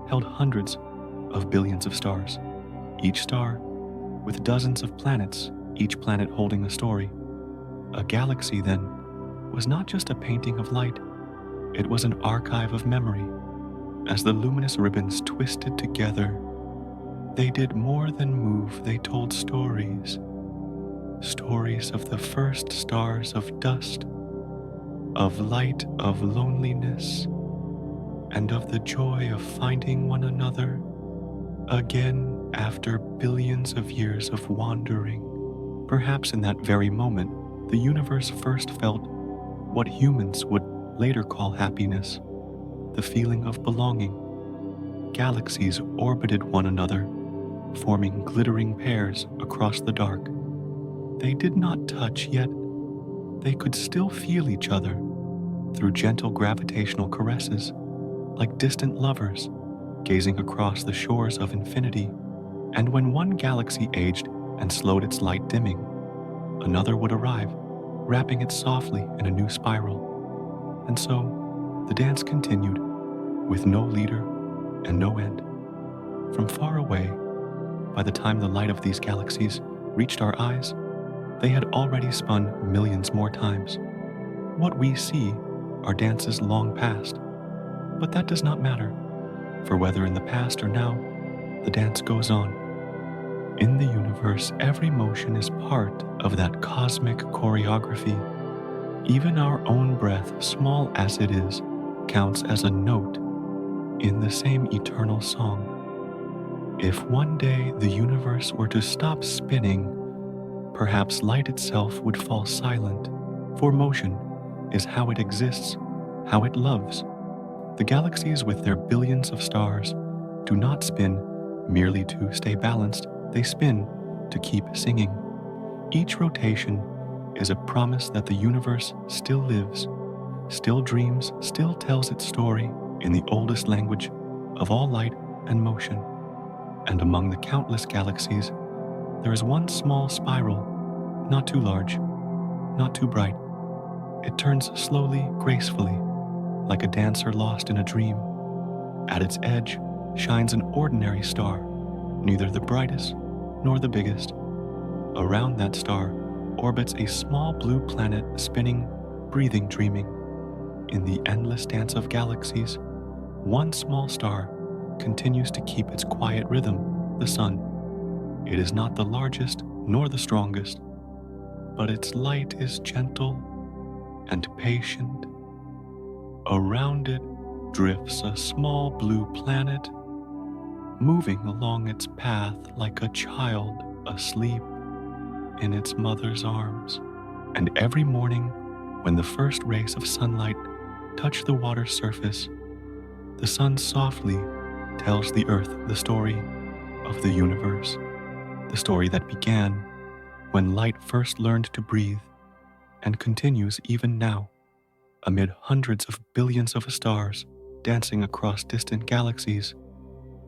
held hundreds of billions of stars, each star with dozens of planets, each planet holding a story. A galaxy, then, was not just a painting of light, it was an archive of memory. As the luminous ribbons twisted together, they did more than move, they told stories. Stories of the first stars of dust, of light, of loneliness, and of the joy of finding one another again after billions of years of wandering. Perhaps in that very moment, the universe first felt what humans would later call happiness, the feeling of belonging. Galaxies orbited one another, forming glittering pairs across the dark. They did not touch, yet they could still feel each other through gentle gravitational caresses, like distant lovers gazing across the shores of infinity. And when one galaxy aged and slowed its light dimming, another would arrive, wrapping it softly in a new spiral. And so the dance continued, with no leader and no end. From far away, by the time the light of these galaxies reached our eyes, they had already spun millions more times. What we see are dances long past, but that does not matter, for whether in the past or now, the dance goes on. In the universe, every motion is part of that cosmic choreography. Even our own breath, small as it is, counts as a note in the same eternal song. If one day the universe were to stop spinning, perhaps light itself would fall silent, for motion is how it exists, how it loves. The galaxies with their billions of stars do not spin merely to stay balanced, they spin to keep singing. Each rotation is a promise that the universe still lives, still dreams, still tells its story in the oldest language of all light and motion. And among the countless galaxies, there is one small spiral, not too large, not too bright. It turns slowly, gracefully, like a dancer lost in a dream. At its edge shines an ordinary star, neither the brightest nor the biggest. Around that star orbits a small blue planet spinning, breathing, dreaming. In the endless dance of galaxies, one small star continues to keep its quiet rhythm, the sun. It is not the largest nor the strongest, but its light is gentle and patient. Around it drifts a small blue planet, moving along its path like a child asleep in its mother's arms. And every morning, when the first rays of sunlight touch the water's surface, the sun softly tells the earth the story of the universe, the story that began when light first learned to breathe and continues even now, amid hundreds of billions of stars dancing across distant galaxies.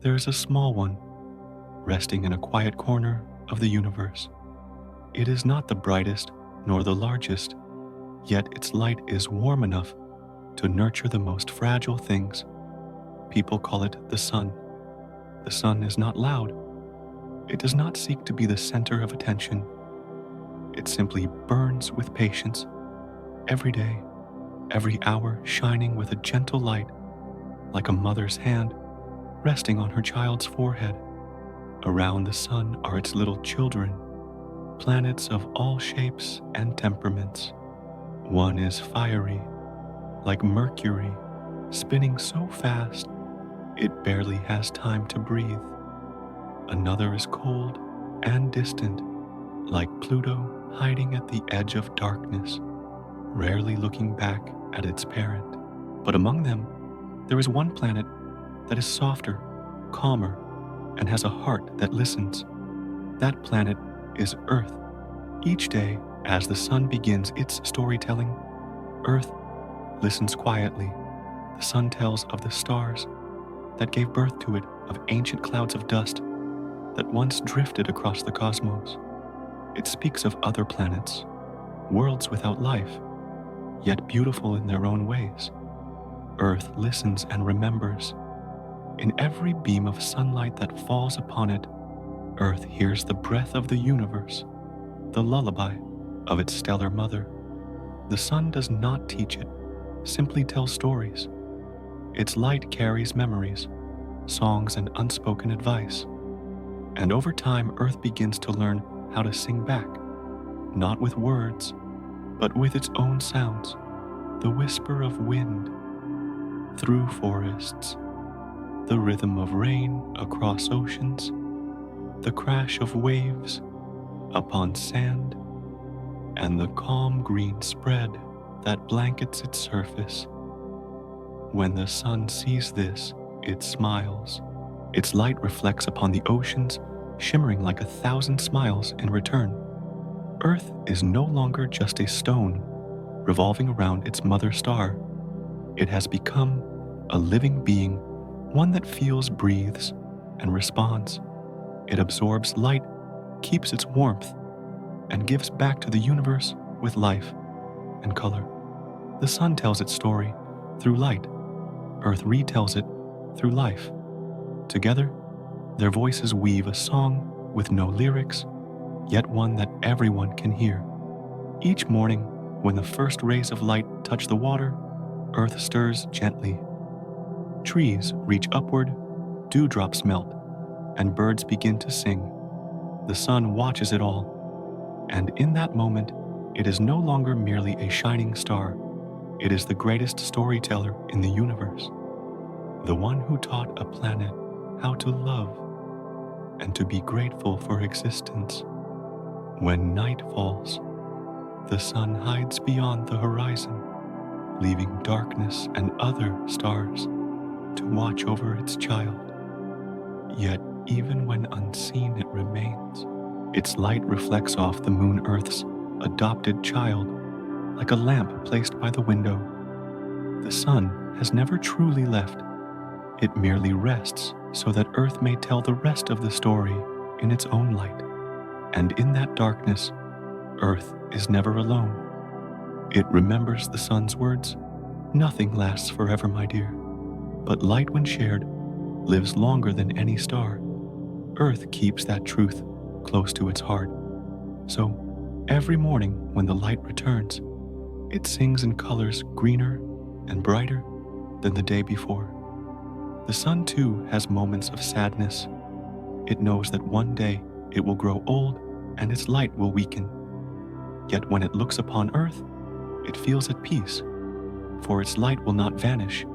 There is a small one, resting in a quiet corner of the universe. It is not the brightest nor the largest, yet its light is warm enough to nurture the most fragile things. People call it the sun. The sun is not loud. It does not seek to be the center of attention. It simply burns with patience, every day, every hour shining with a gentle light, like a mother's hand resting on her child's forehead. Around the sun are its little children, planets of all shapes and temperaments. One is fiery, like Mercury, spinning so fast it barely has time to breathe. Another is cold and distant, like Pluto hiding at the edge of darkness, rarely looking back at its parent. But among them, there is one planet that is softer, calmer, and has a heart that listens. That planet is Earth. Each day, as the sun begins its storytelling, Earth listens quietly. The sun tells of the stars that gave birth to it, of ancient clouds of dust that once drifted across the cosmos. It speaks of other planets, worlds without life, yet beautiful in their own ways. Earth listens and remembers. In every beam of sunlight that falls upon it, Earth hears the breath of the universe, the lullaby of its stellar mother. The sun does not teach it, simply tells stories. Its light carries memories, songs, and unspoken advice. And over time, Earth begins to learn how to sing back, not with words, but with its own sounds, the whisper of wind through forests, the rhythm of rain across oceans, the crash of waves upon sand, and the calm green spread that blankets its surface. When the sun sees this, it smiles. Its light reflects upon the oceans, shimmering like 1,000 smiles in return. Earth is no longer just a stone revolving around its mother star. It has become a living being, one that feels, breathes, and responds. It absorbs light, keeps its warmth, and gives back to the universe with life and color. The sun tells its story through light. Earth retells it through life. Together, their voices weave a song with no lyrics, yet one that everyone can hear. Each morning, when the first rays of light touch the water, Earth stirs gently. Trees reach upward, dewdrops melt, and birds begin to sing. The sun watches it all, and in that moment, it is no longer merely a shining star. It is the greatest storyteller in the universe, the one who taught a planet how to love and to be grateful for existence. When night falls, the sun hides beyond the horizon, leaving darkness and other stars to watch over its child. Yet, even when unseen, it remains. Its light reflects off the moon Earth's adopted child, like a lamp placed by the window. The sun has never truly left. It merely rests so that Earth may tell the rest of the story in its own light. And in that darkness, Earth is never alone. It remembers the sun's words, "Nothing lasts forever, my dear, but light when shared lives longer than any star." Earth keeps that truth close to its heart. So, every morning when the light returns, it sings in colors greener and brighter than the day before. The sun, too, has moments of sadness. It knows that one day it will grow old and its light will weaken. Yet when it looks upon Earth, it feels at peace, for its light will not vanish.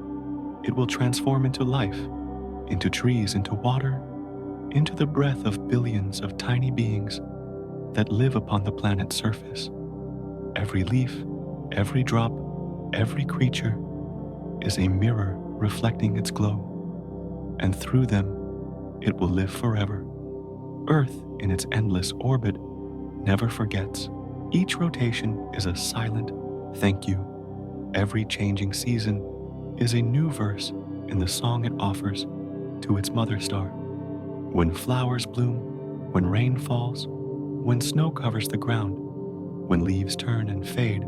It will transform into life, into trees, into water, into the breath of billions of tiny beings that live upon the planet's surface. Every leaf, every drop, every creature is a mirror reflecting its glow, and through them it will live forever. Earth, in its endless orbit, never forgets. Each rotation is a silent thank you. Every changing season is a new verse in the song it offers to its mother star. When flowers bloom, when rain falls, when snow covers the ground, when leaves turn and fade,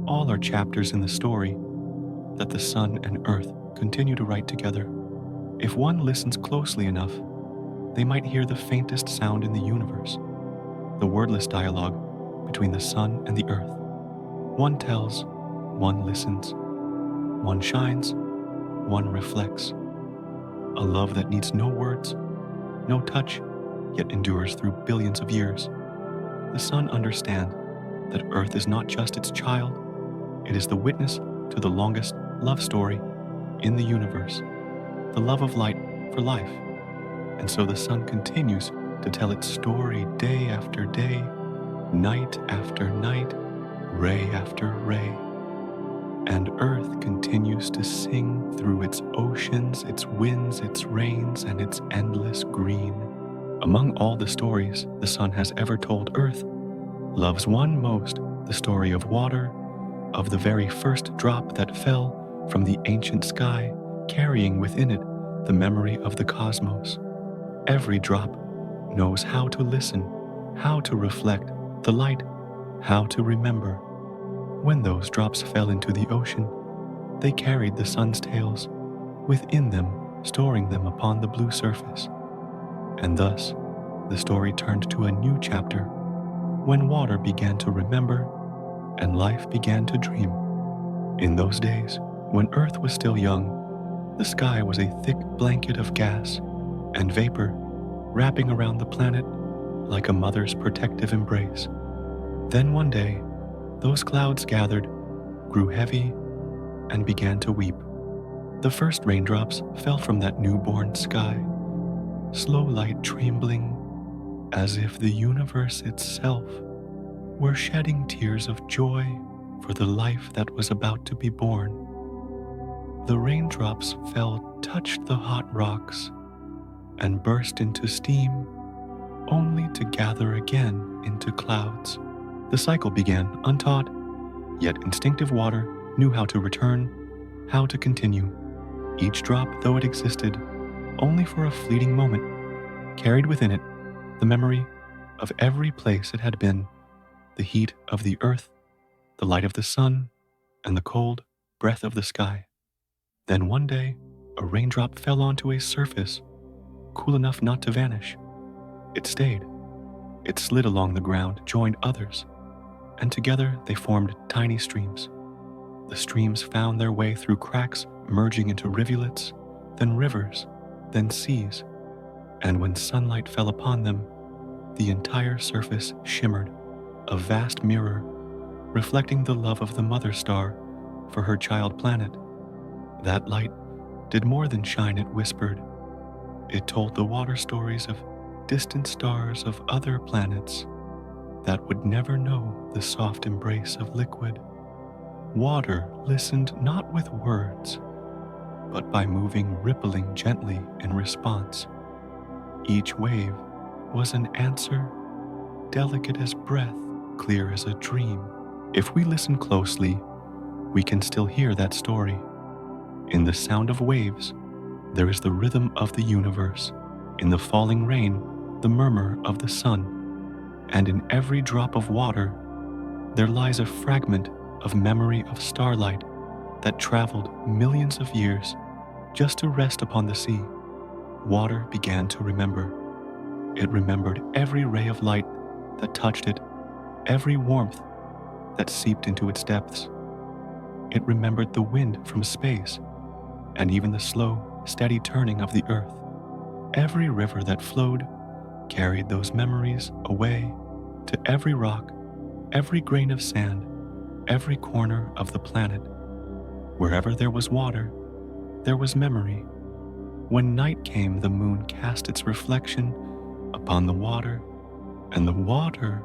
all are chapters in the story that the sun and Earth continue to write together. If one listens closely enough, they might hear the faintest sound in the universe, the wordless dialogue between the sun and the Earth. One tells, one listens, one shines, one reflects. A love that needs no words, no touch, yet endures through billions of years. The sun understands that Earth is not just its child, it is the witness to the longest love story in the universe, the love of light for life. And so the sun continues to tell its story day after day, night after night, ray after ray. And Earth continues to sing through its oceans, its winds, its rains, and its endless green. Among all the stories the sun has ever told Earth, loves one most the story of water, of the very first drop that fell from the ancient sky, carrying within it the memory of the cosmos. Every drop knows how to listen, how to reflect the light, how to remember. When those drops fell into the ocean, they carried the sun's tales within them, storing them upon the blue surface. And thus, the story turned to a new chapter, when water began to remember and life began to dream. In those days, when Earth was still young, the sky was a thick blanket of gas and vapor wrapping around the planet like a mother's protective embrace. Then one day, those clouds gathered, grew heavy, and began to weep. The first raindrops fell from that newborn sky, slow light trembling, as if the universe itself were shedding tears of joy for the life that was about to be born. The raindrops fell, touched the hot rocks, and burst into steam, only to gather again into clouds. The cycle began untaught, yet instinctive water knew how to return, how to continue. Each drop, though it existed only for a fleeting moment, carried within it the memory of every place it had been, the heat of the earth, the light of the sun, and the cold breath of the sky. Then one day, a raindrop fell onto a surface cool enough not to vanish. It stayed. It slid along the ground, joined others, and together they formed tiny streams. The streams found their way through cracks, merging into rivulets, then rivers, then seas. And when sunlight fell upon them, the entire surface shimmered, a vast mirror, reflecting the love of the mother star for her child planet. That light did more than shine, it whispered. It told the water stories of distant stars of other planets that would never know the soft embrace of liquid. Water listened not with words, but by moving, rippling gently in response. Each wave was an answer, delicate as breath, clear as a dream. If we listen closely, we can still hear that story. In the sound of waves, there is the rhythm of the universe. In the falling rain, the murmur of the sun. And in every drop of water, there lies a fragment of memory of starlight that traveled millions of years just to rest upon the sea. Water began to remember. It remembered every ray of light that touched it, every warmth that seeped into its depths. It remembered the wind from space, and even the slow, steady turning of the earth. Every river that flowed carried those memories away to every rock, every grain of sand, every corner of the planet. Wherever there was water, there was memory. When night came, the moon cast its reflection upon the water, and the water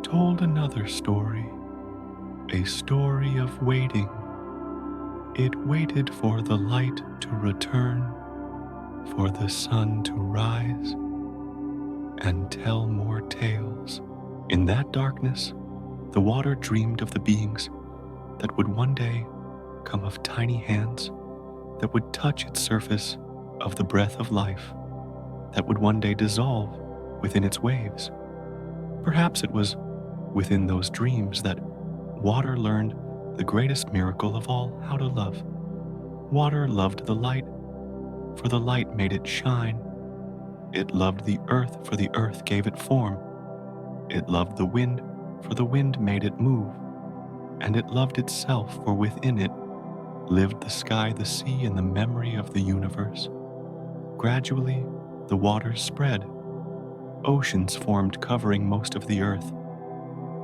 told another story, a story of waiting. It waited for the light to return, for the sun to rise, and tell more tales. In that darkness, the water dreamed of the beings that would one day come of tiny hands that would touch its surface of the breath of life, that would one day dissolve within its waves. Perhaps it was within those dreams that water learned the greatest miracle of all, how to love. Water loved the light, for the light made it shine. It loved the earth, for the earth gave it form. It loved the wind, for the wind made it move. And it loved itself, for within it lived the sky, the sea, and the memory of the universe. Gradually, the waters spread. Oceans formed, covering most of the earth.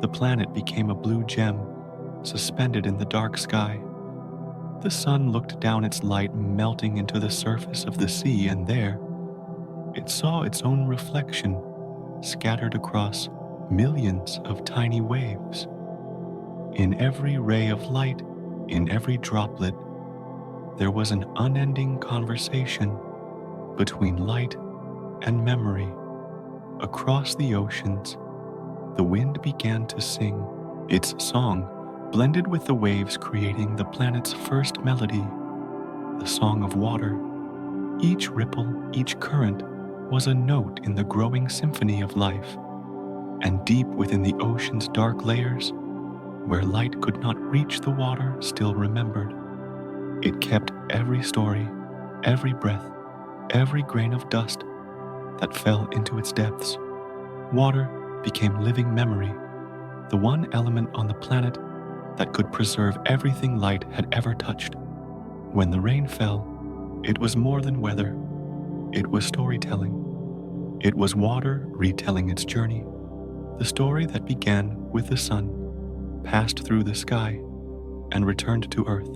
The planet became a blue gem, suspended in the dark sky, The sun looked down its light melting into the surface of the sea, and there it saw its own reflection scattered across millions of tiny waves. In every ray of light, in every droplet, there was an unending conversation between light and memory. Across the oceans, the wind began to sing. Its song blended with the waves, creating the planet's first melody, the song of water. Each ripple, each current was a note in the growing symphony of life. And deep within the ocean's dark layers, where light could not reach the water, still remembered. It kept every story, every breath, every grain of dust that fell into its depths. Water became living memory, the one element on the planet that could preserve everything light had ever touched. When the rain fell, it was more than weather. It was storytelling. It was water retelling its journey, the story that began with the sun, passed through the sky, and returned to earth.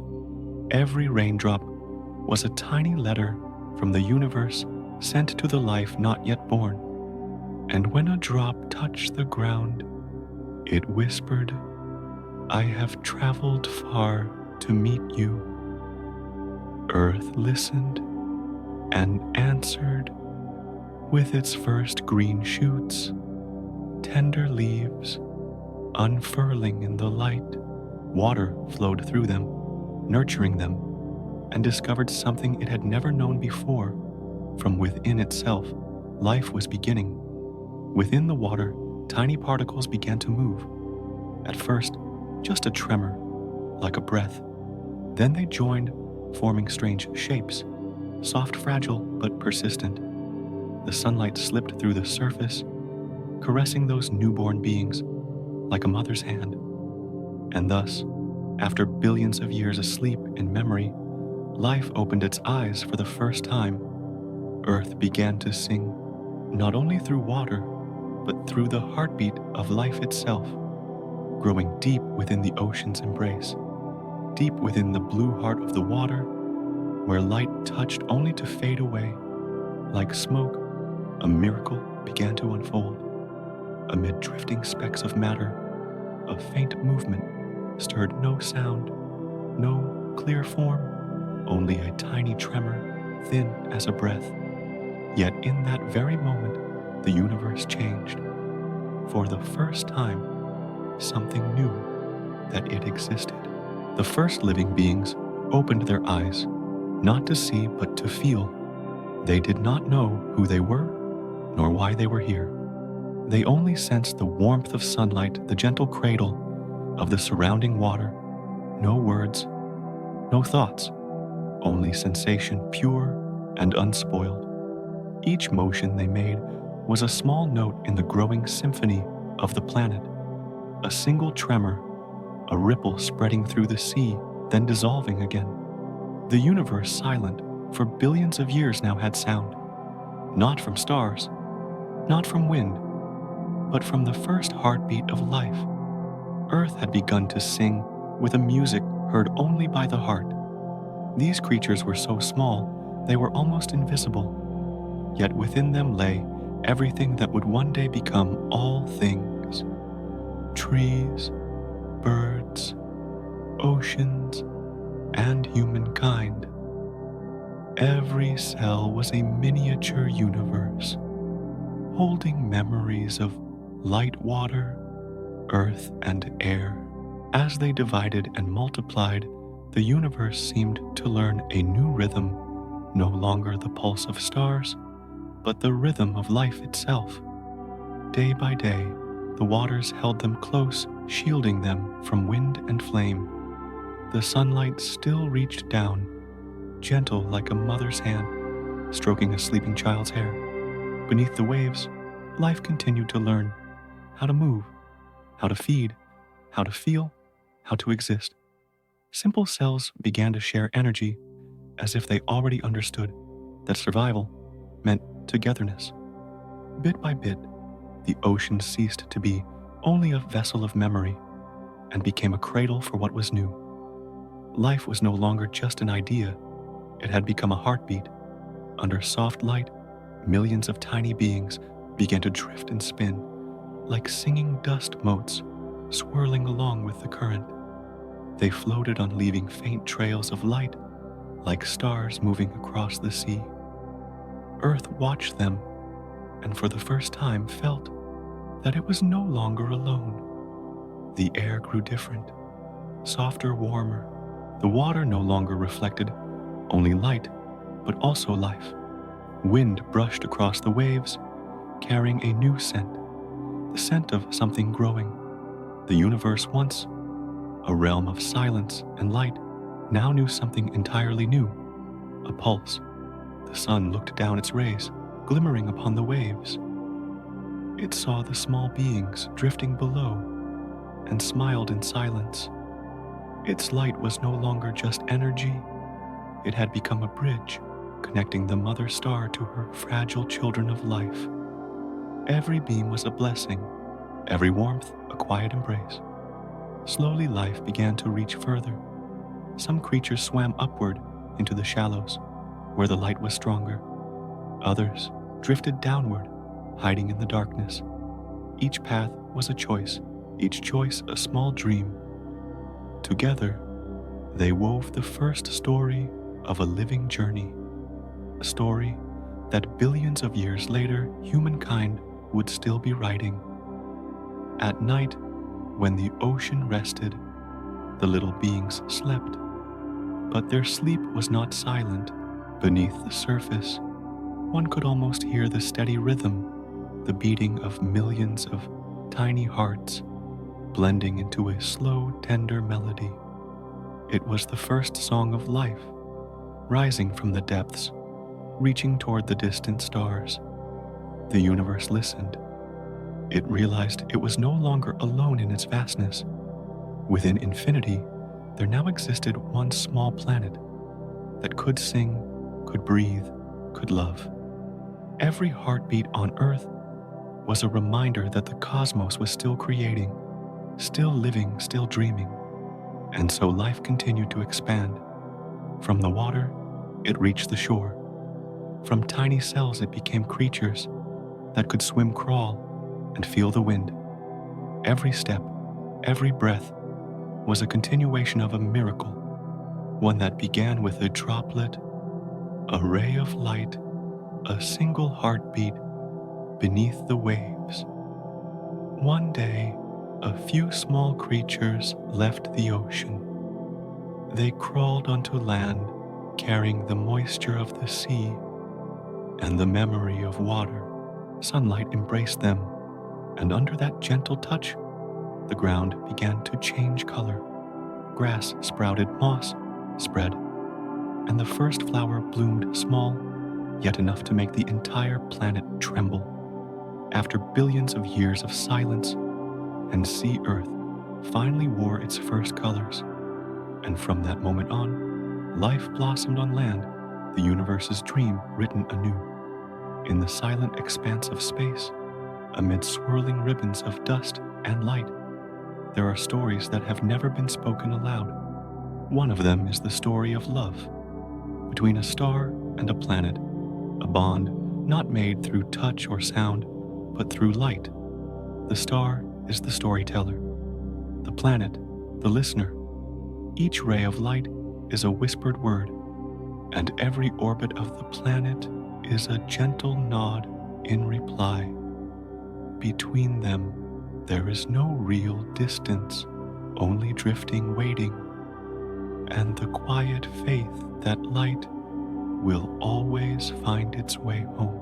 Every raindrop was a tiny letter from the universe sent to the life not yet born. And when a drop touched the ground, it whispered, "I have traveled far to meet you." Earth listened and answered with its first green shoots, tender leaves unfurling in the light. Water flowed through them, nurturing them, and discovered something it had never known before. From within itself, life was beginning. Within the water, tiny particles began to move. At first, just a tremor, like a breath. Then they joined, forming strange shapes, soft, fragile, but persistent. The sunlight slipped through the surface, caressing those newborn beings like a mother's hand. And thus, after billions of years asleep in memory, life opened its eyes for the first time. Earth began to sing, not only through water, but through the heartbeat of life itself, growing deep within the ocean's embrace, deep within the blue heart of the water, where light touched only to fade away. Like smoke, a miracle began to unfold. Amid drifting specks of matter, a faint movement stirred no sound, no clear form, only a tiny tremor, thin as a breath. Yet in that very moment, the universe changed. For the first time, something knew that it existed. The first living beings opened their eyes, not to see but to feel. They did not know who they were, nor why they were here. They only sensed the warmth of sunlight, the gentle cradle of the surrounding water. No words, no thoughts, only sensation, pure and unspoiled. Each motion they made was a small note in the growing symphony of the planet. A single tremor, a ripple spreading through the sea, then dissolving again. The universe, silent for billions of years now, had sound. Not from stars, not from wind, but from the first heartbeat of life. Earth had begun to sing with a music heard only by the heart. These creatures were so small, they were almost invisible. Yet within them lay everything that would one day become all things. Trees, birds, oceans, and humankind. Every cell was a miniature universe, holding memories of light, water, earth, and air. As they divided and multiplied, the universe seemed to learn a new rhythm, no longer the pulse of stars, but the rhythm of life itself. Day by day, the waters held them close, shielding them from wind and flame. The sunlight still reached down, gentle like a mother's hand, stroking a sleeping child's hair. Beneath the waves, life continued to learn how to move, how to feed, how to feel, how to exist. Simple cells began to share energy as if they already understood that survival meant togetherness. Bit by bit, the ocean ceased to be only a vessel of memory and became a cradle for what was new. Life was no longer just an idea, it had become a heartbeat. Under soft light, millions of tiny beings began to drift and spin, like singing dust motes, swirling along with the current. They floated on, leaving faint trails of light, like stars moving across the sea. Earth watched them, and for the first time felt that it was no longer alone. The air grew different, softer, warmer. The water no longer reflected only light, but also life. Wind brushed across the waves, carrying a new scent, the scent of something growing. The universe, once a realm of silence and light, now knew something entirely new, a pulse. The sun looked down its rays, glimmering upon the waves. It saw the small beings drifting below and smiled in silence. Its light was no longer just energy, it had become a bridge connecting the mother star to her fragile children of life. Every beam was a blessing, every warmth a quiet embrace. Slowly life began to reach further. Some creatures swam upward into the shallows, where the light was stronger. Others drifted downward, hiding in the darkness. Each path was a choice, each choice a small dream. Together, they wove the first story of a living journey, a story that billions of years later humankind would still be writing. At night, when the ocean rested, the little beings slept. But their sleep was not silent. Beneath the surface, one could almost hear the steady rhythm, the beating of millions of tiny hearts, blending into a slow, tender melody. It was the first song of life, rising from the depths, reaching toward the distant stars. The universe listened. It realized it was no longer alone in its vastness. Within infinity, there now existed one small planet that could sing, could breathe, could love. Every heartbeat on Earth was a reminder that the cosmos was still creating, still living, still dreaming. And so life continued to expand. From the water, it reached the shore. From tiny cells, it became creatures that could swim, crawl, and feel the wind. Every step, every breath was a continuation of a miracle, one that began with a droplet, a ray of light, a single heartbeat beneath the waves. One day, a few small creatures left the ocean. They crawled onto land, carrying the moisture of the sea and the memory of water. Sunlight embraced them, and under that gentle touch, the ground began to change color. Grass sprouted, moss spread, and the first flower bloomed small, yet enough to make the entire planet tremble. After billions of years of silence, and sea earth finally wore its first colors. And from that moment on, life blossomed on land, the universe's dream written anew. In the silent expanse of space, amid swirling ribbons of dust and light, there are stories that have never been spoken aloud. One of them is the story of love, between a star and a planet, a bond not made through touch or sound, but through light. The star is the storyteller, the planet, the listener. Each ray of light is a whispered word, and every orbit of the planet is a gentle nod in reply. Between them, there is no real distance, only drifting, waiting, and the quiet faith that light will always find its way home.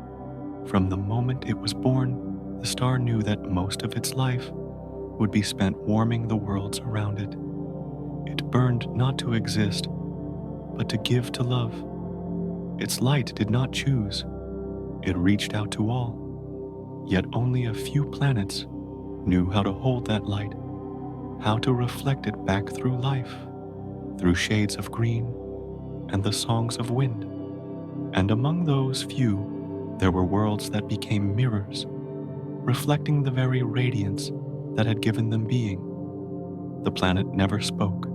From the moment it was born, the star knew that most of its life would be spent warming the worlds around it. It burned not to exist, but to give, to love. Its light did not choose. It reached out to all. Yet only a few planets knew how to hold that light, how to reflect it back through life, through shades of green and the songs of wind. And among those few, there were worlds that became mirrors, reflecting the very radiance that had given them being. The planet never spoke.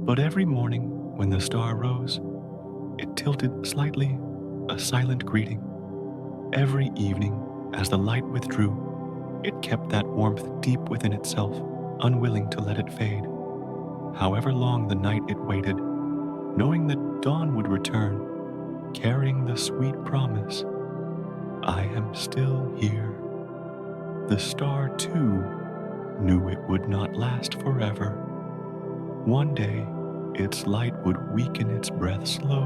But every morning when the star rose, it tilted slightly, a silent greeting. Every evening, as the light withdrew, it kept that warmth deep within itself, unwilling to let it fade. However long the night it waited, knowing that dawn would return, carrying the sweet promise, I am still here. The star, too, knew it would not last forever. One day, its light would weaken, its breath slow,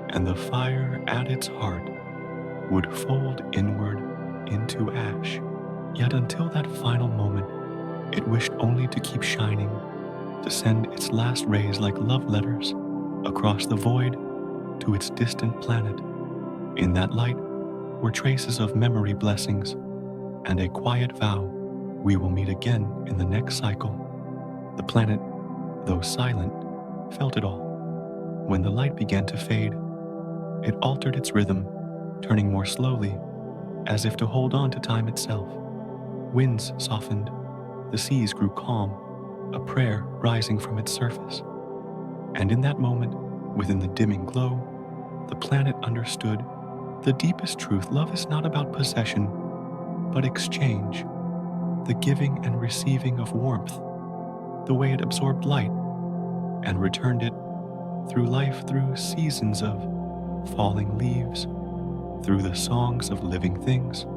and the fire at its heart would fold inward into ash. Yet until that final moment, it wished only to keep shining, to send its last rays like love letters across the void to its distant planet. In that light were traces of memory blessings and a quiet vow we will meet again in the next cycle. The planet, though silent, felt it all. When the light began to fade, it altered its rhythm, turning more slowly, as if to hold on to time itself. Winds softened, the seas grew calm, a prayer rising from its surface. And in that moment, within the dimming glow, the planet understood the deepest truth. Love is not about possession, but exchange, the giving and receiving of warmth, the way it absorbed light and returned it through life, through seasons of falling leaves, through the songs of living things.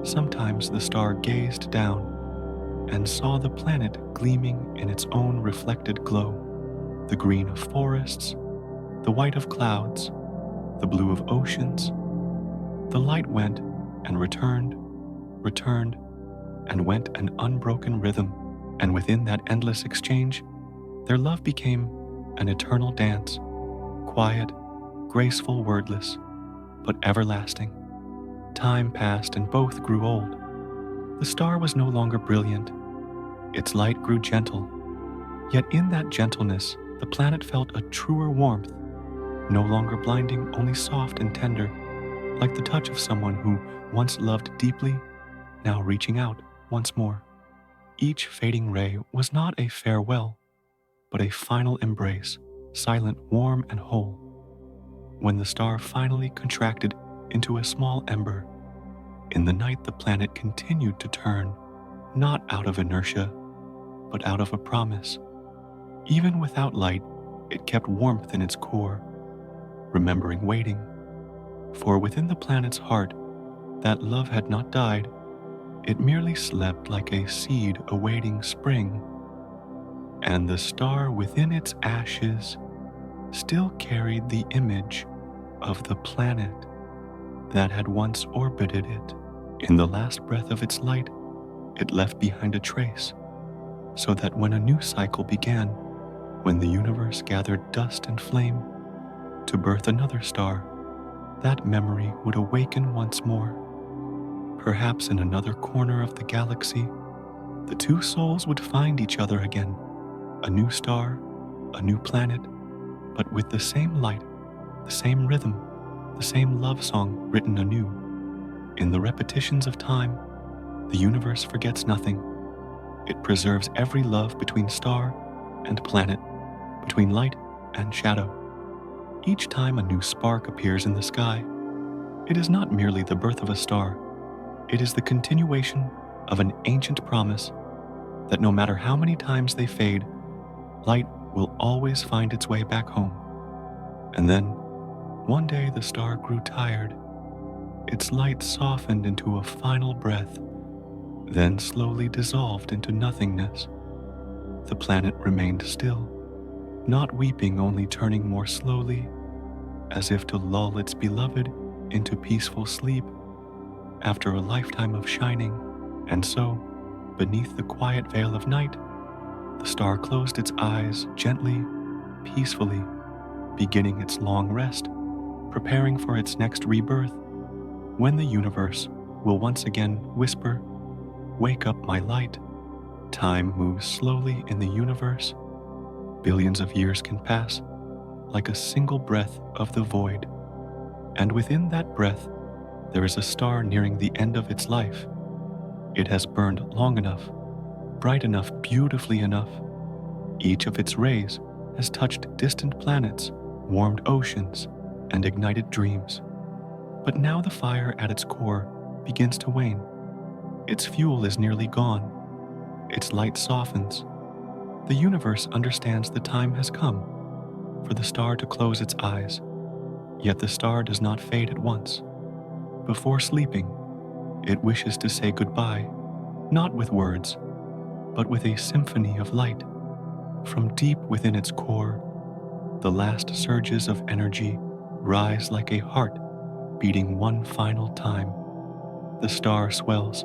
Sometimes the star gazed down and saw the planet gleaming in its own reflected glow, the green of forests, the white of clouds, the blue of oceans. The light went and returned, and went an unbroken rhythm, and within that endless exchange, their love became an eternal dance, quiet, graceful, wordless, but everlasting. Time passed and both grew old. The star was no longer brilliant. Its light grew gentle. Yet in that gentleness, the planet felt a truer warmth, no longer blinding, only soft and tender, like the touch of someone who once loved deeply, now reaching out once more. Each fading ray was not a farewell, but a final embrace, silent, warm, and whole. When the star finally contracted into a small ember, in the night the planet continued to turn, not out of inertia, but out of a promise. Even without light, it kept warmth in its core, remembering waiting. For within the planet's heart, that love had not died. It merely slept like a seed awaiting spring. And the star within its ashes still carried the image of the planet that had once orbited it. In the last breath of its light, it left behind a trace, so that when a new cycle began, when the universe gathered dust and flame to birth another star, that memory would awaken once more. Perhaps in another corner of the galaxy, the two souls would find each other again, a new star, a new planet, but with the same light, the same rhythm, the same love song written anew. In the repetitions of time, the universe forgets nothing. It preserves every love between star and planet, between light and shadow. Each time a new spark appears in the sky, it is not merely the birth of a star. It is the continuation of an ancient promise that no matter how many times they fade, light will always find its way back home. And then, one day the star grew tired. Its light softened into a final breath, then slowly dissolved into nothingness. The planet remained still, not weeping, only turning more slowly, as if to lull its beloved into peaceful sleep after a lifetime of shining. And so, beneath the quiet veil of night, the star closed its eyes gently, peacefully, beginning its long rest, preparing for its next rebirth, when the universe will once again whisper, "Wake up, my light." Time moves slowly in the universe. Billions of years can pass, like a single breath of the void. And within that breath, there is a star nearing the end of its life. It has burned long enough, bright enough, beautifully enough, Each of its rays has touched distant planets, warmed oceans, and ignited dreams. But now the fire at its core begins to wane. Its fuel is nearly gone. Its light softens. The universe understands the time has come for the star to close its eyes. Yet the star does not fade at once. Before sleeping, it wishes to say goodbye, not with words, but with a symphony of light. From deep within its core, the last surges of energy rise like a heart beating one final time. The star swells,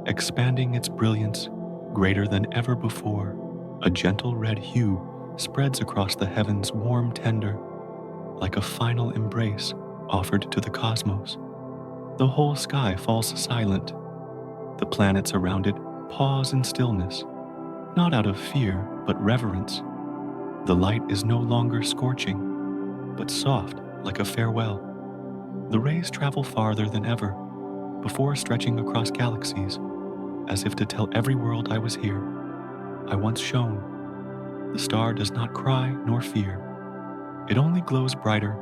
expanding its brilliance greater than ever before. A gentle red hue spreads across the heavens, warm, tender, like a final embrace offered to the cosmos. The whole sky falls silent. The planets around it pause in stillness, not out of fear, but reverence. The light is no longer scorching, but soft like a farewell. The rays travel farther than ever, before stretching across galaxies, as if to tell every world I was here. I once shone. The star does not cry nor fear. It only glows brighter,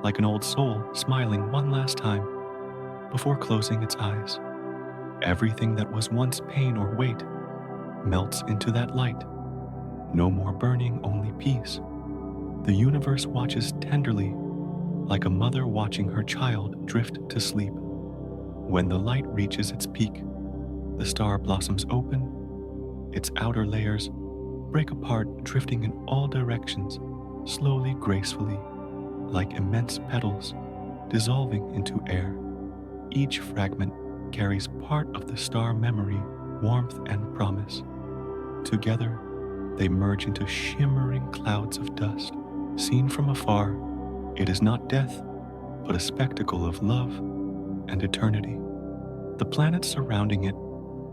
like an old soul smiling one last time before closing its eyes. Everything that was once pain or weight melts into that light. No more burning, only peace. The universe watches tenderly, like a mother watching her child drift to sleep. When the light reaches its peak, the star blossoms open. Its outer layers break apart, drifting in all directions, slowly, gracefully, like immense petals dissolving into air. Each fragment carries part of the star memory, warmth, and promise. Together, they merge into shimmering clouds of dust. Seen from afar, it is not death, but a spectacle of love and eternity. The planets surrounding it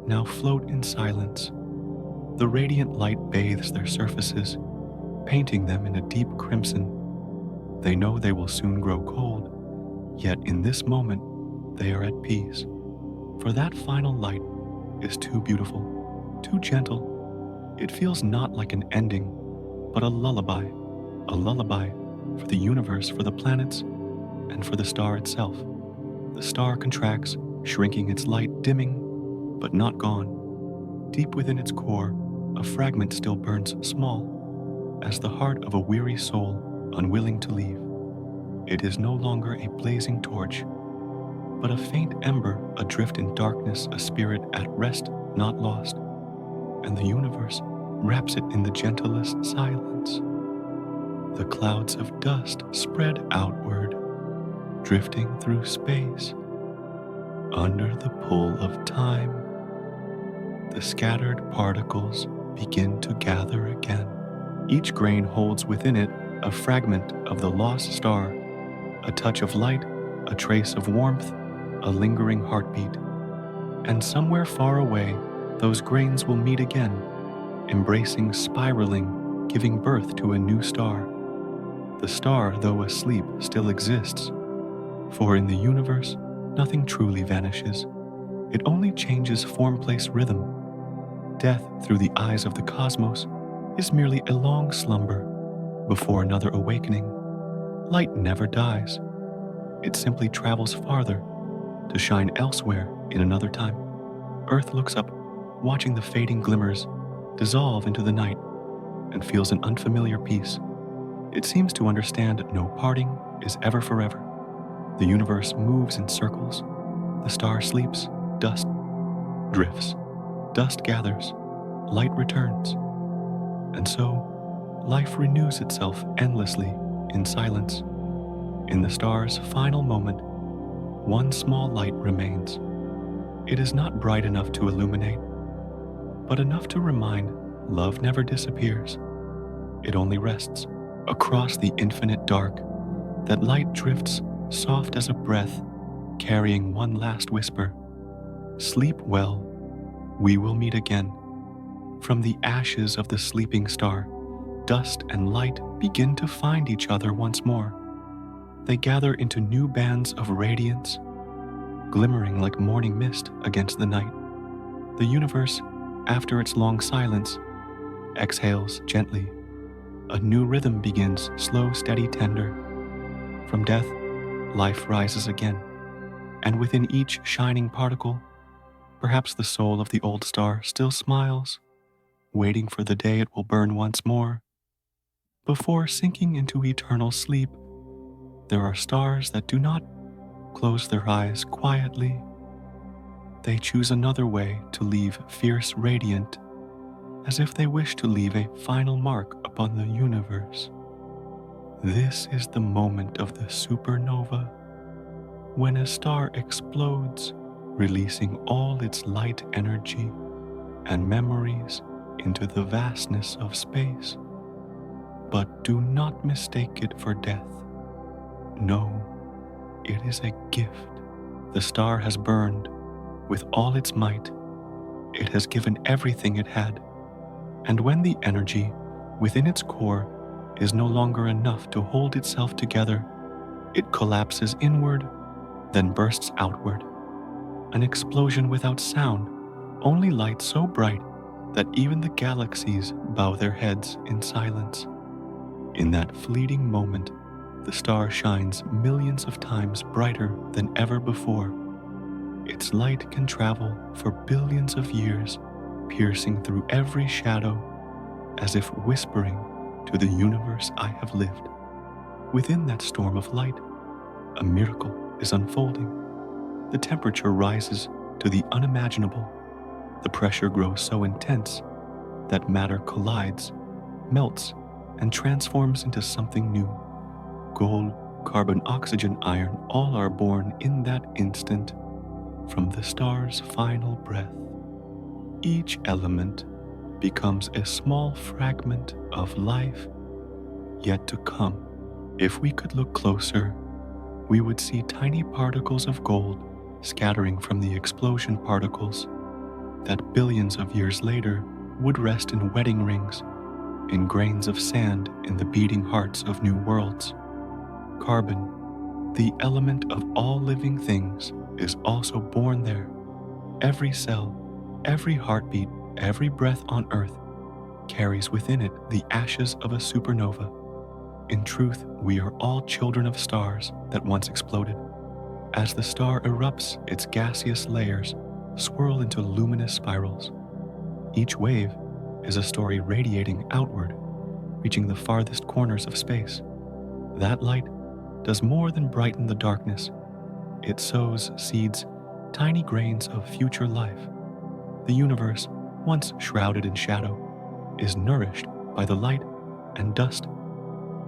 now float in silence. The radiant light bathes their surfaces, painting them in a deep crimson. They know they will soon grow cold, yet in this moment they are at peace. For that final light is too beautiful, too gentle. It feels not like an ending, but a lullaby for the universe, for the planets, and for the star itself. The star contracts, shrinking its light, dimming, but not gone. Deep within its core, a fragment still burns small, as the heart of a weary soul unwilling to leave. It is no longer a blazing torch, but a faint ember adrift in darkness, a spirit at rest, not lost. And the universe wraps it in the gentlest silence. The clouds of dust spread outward, drifting through space. Under the pull of time, the scattered particles begin to gather again. Each grain holds within it a fragment of the lost star, a touch of light, a trace of warmth, a lingering heartbeat. And somewhere far away, those grains will meet again, embracing, spiraling, giving birth to a new star. The star, though asleep, still exists, for in the universe, nothing truly vanishes. It only changes form, place, rhythm. Death, through the eyes of the cosmos, is merely a long slumber before another awakening. Light never dies. It simply travels farther to shine elsewhere in another time. Earth looks up, watching the fading glimmers dissolve into the night, and feels an unfamiliar peace. It seems to understand no parting is ever forever. The universe moves in circles. The star sleeps, dust drifts, dust gathers, light returns. And so, life renews itself endlessly in silence. In the star's final moment, one small light remains. It is not bright enough to illuminate, but enough to remind love never disappears. It only rests. Across the infinite dark, that light drifts soft as a breath, carrying one last whisper. Sleep well, we will meet again. From the ashes of the sleeping star, dust and light begin to find each other once more. They gather into new bands of radiance, glimmering like morning mist against the night. The universe, after its long silence, exhales gently. A new rhythm begins, slow, steady, tender. From death, life rises again, and within each shining particle, perhaps the soul of the old star still smiles, waiting for the day it will burn once more. Before sinking into eternal sleep, there are stars that do not close their eyes quietly. They choose another way to leave fierce radiant, as if they wish to leave a final mark upon the universe. This is the moment of the supernova, when a star explodes, releasing all its light energy and memories into the vastness of space. But do not mistake it for death. No, it is a gift. The star has burned with all its might. It has given everything it had. And when the energy within its core is no longer enough to hold itself together, it collapses inward, then bursts outward. An explosion without sound, only light so bright that even the galaxies bow their heads in silence. In that fleeting moment, the star shines millions of times brighter than ever before. Its light can travel for billions of years, piercing through every shadow, as if whispering to the universe I have lived. Within that storm of light, a miracle is unfolding. The temperature rises to the unimaginable. The pressure grows so intense that matter collides, melts, and transforms into something new. Gold, carbon, oxygen, iron, all are born in that instant from the star's final breath. Each element becomes a small fragment of life yet to come. If we could look closer, we would see tiny particles of gold scattering from the explosion particles that billions of years later would rest in wedding rings, in grains of sand in the beating hearts of new worlds. Carbon, the element of all living things, is also born there. Every cell, every heartbeat, every breath on Earth carries within it the ashes of a supernova. In truth, we are all children of stars that once exploded. As the star erupts, its gaseous layers swirl into luminous spirals. Each wave is a story radiating outward, reaching the farthest corners of space. That light does more than brighten the darkness. It sows seeds, tiny grains of future life. The universe, once shrouded in shadow, is nourished by the light and dust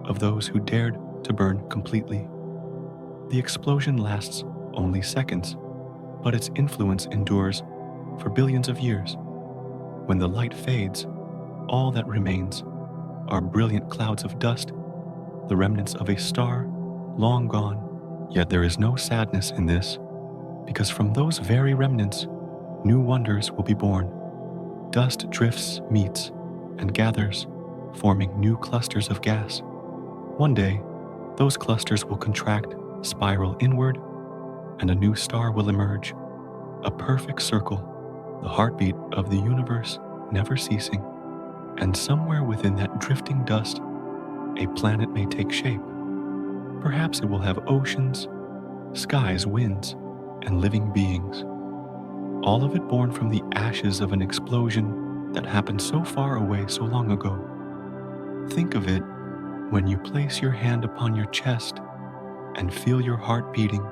of those who dared to burn completely. The explosion lasts only seconds, but its influence endures for billions of years. When the light fades, all that remains are brilliant clouds of dust, the remnants of a star long gone. Yet there is no sadness in this, because from those very remnants, new wonders will be born. Dust drifts, meets, and gathers, forming new clusters of gas. One day, those clusters will contract, spiral inward, and a new star will emerge, a perfect circle, the heartbeat of the universe never ceasing. And somewhere within that drifting dust, a planet may take shape. Perhaps it will have oceans, skies, winds, and living beings. All of it born from the ashes of an explosion that happened so far away so long ago. Think of it when you place your hand upon your chest and feel your heart beating.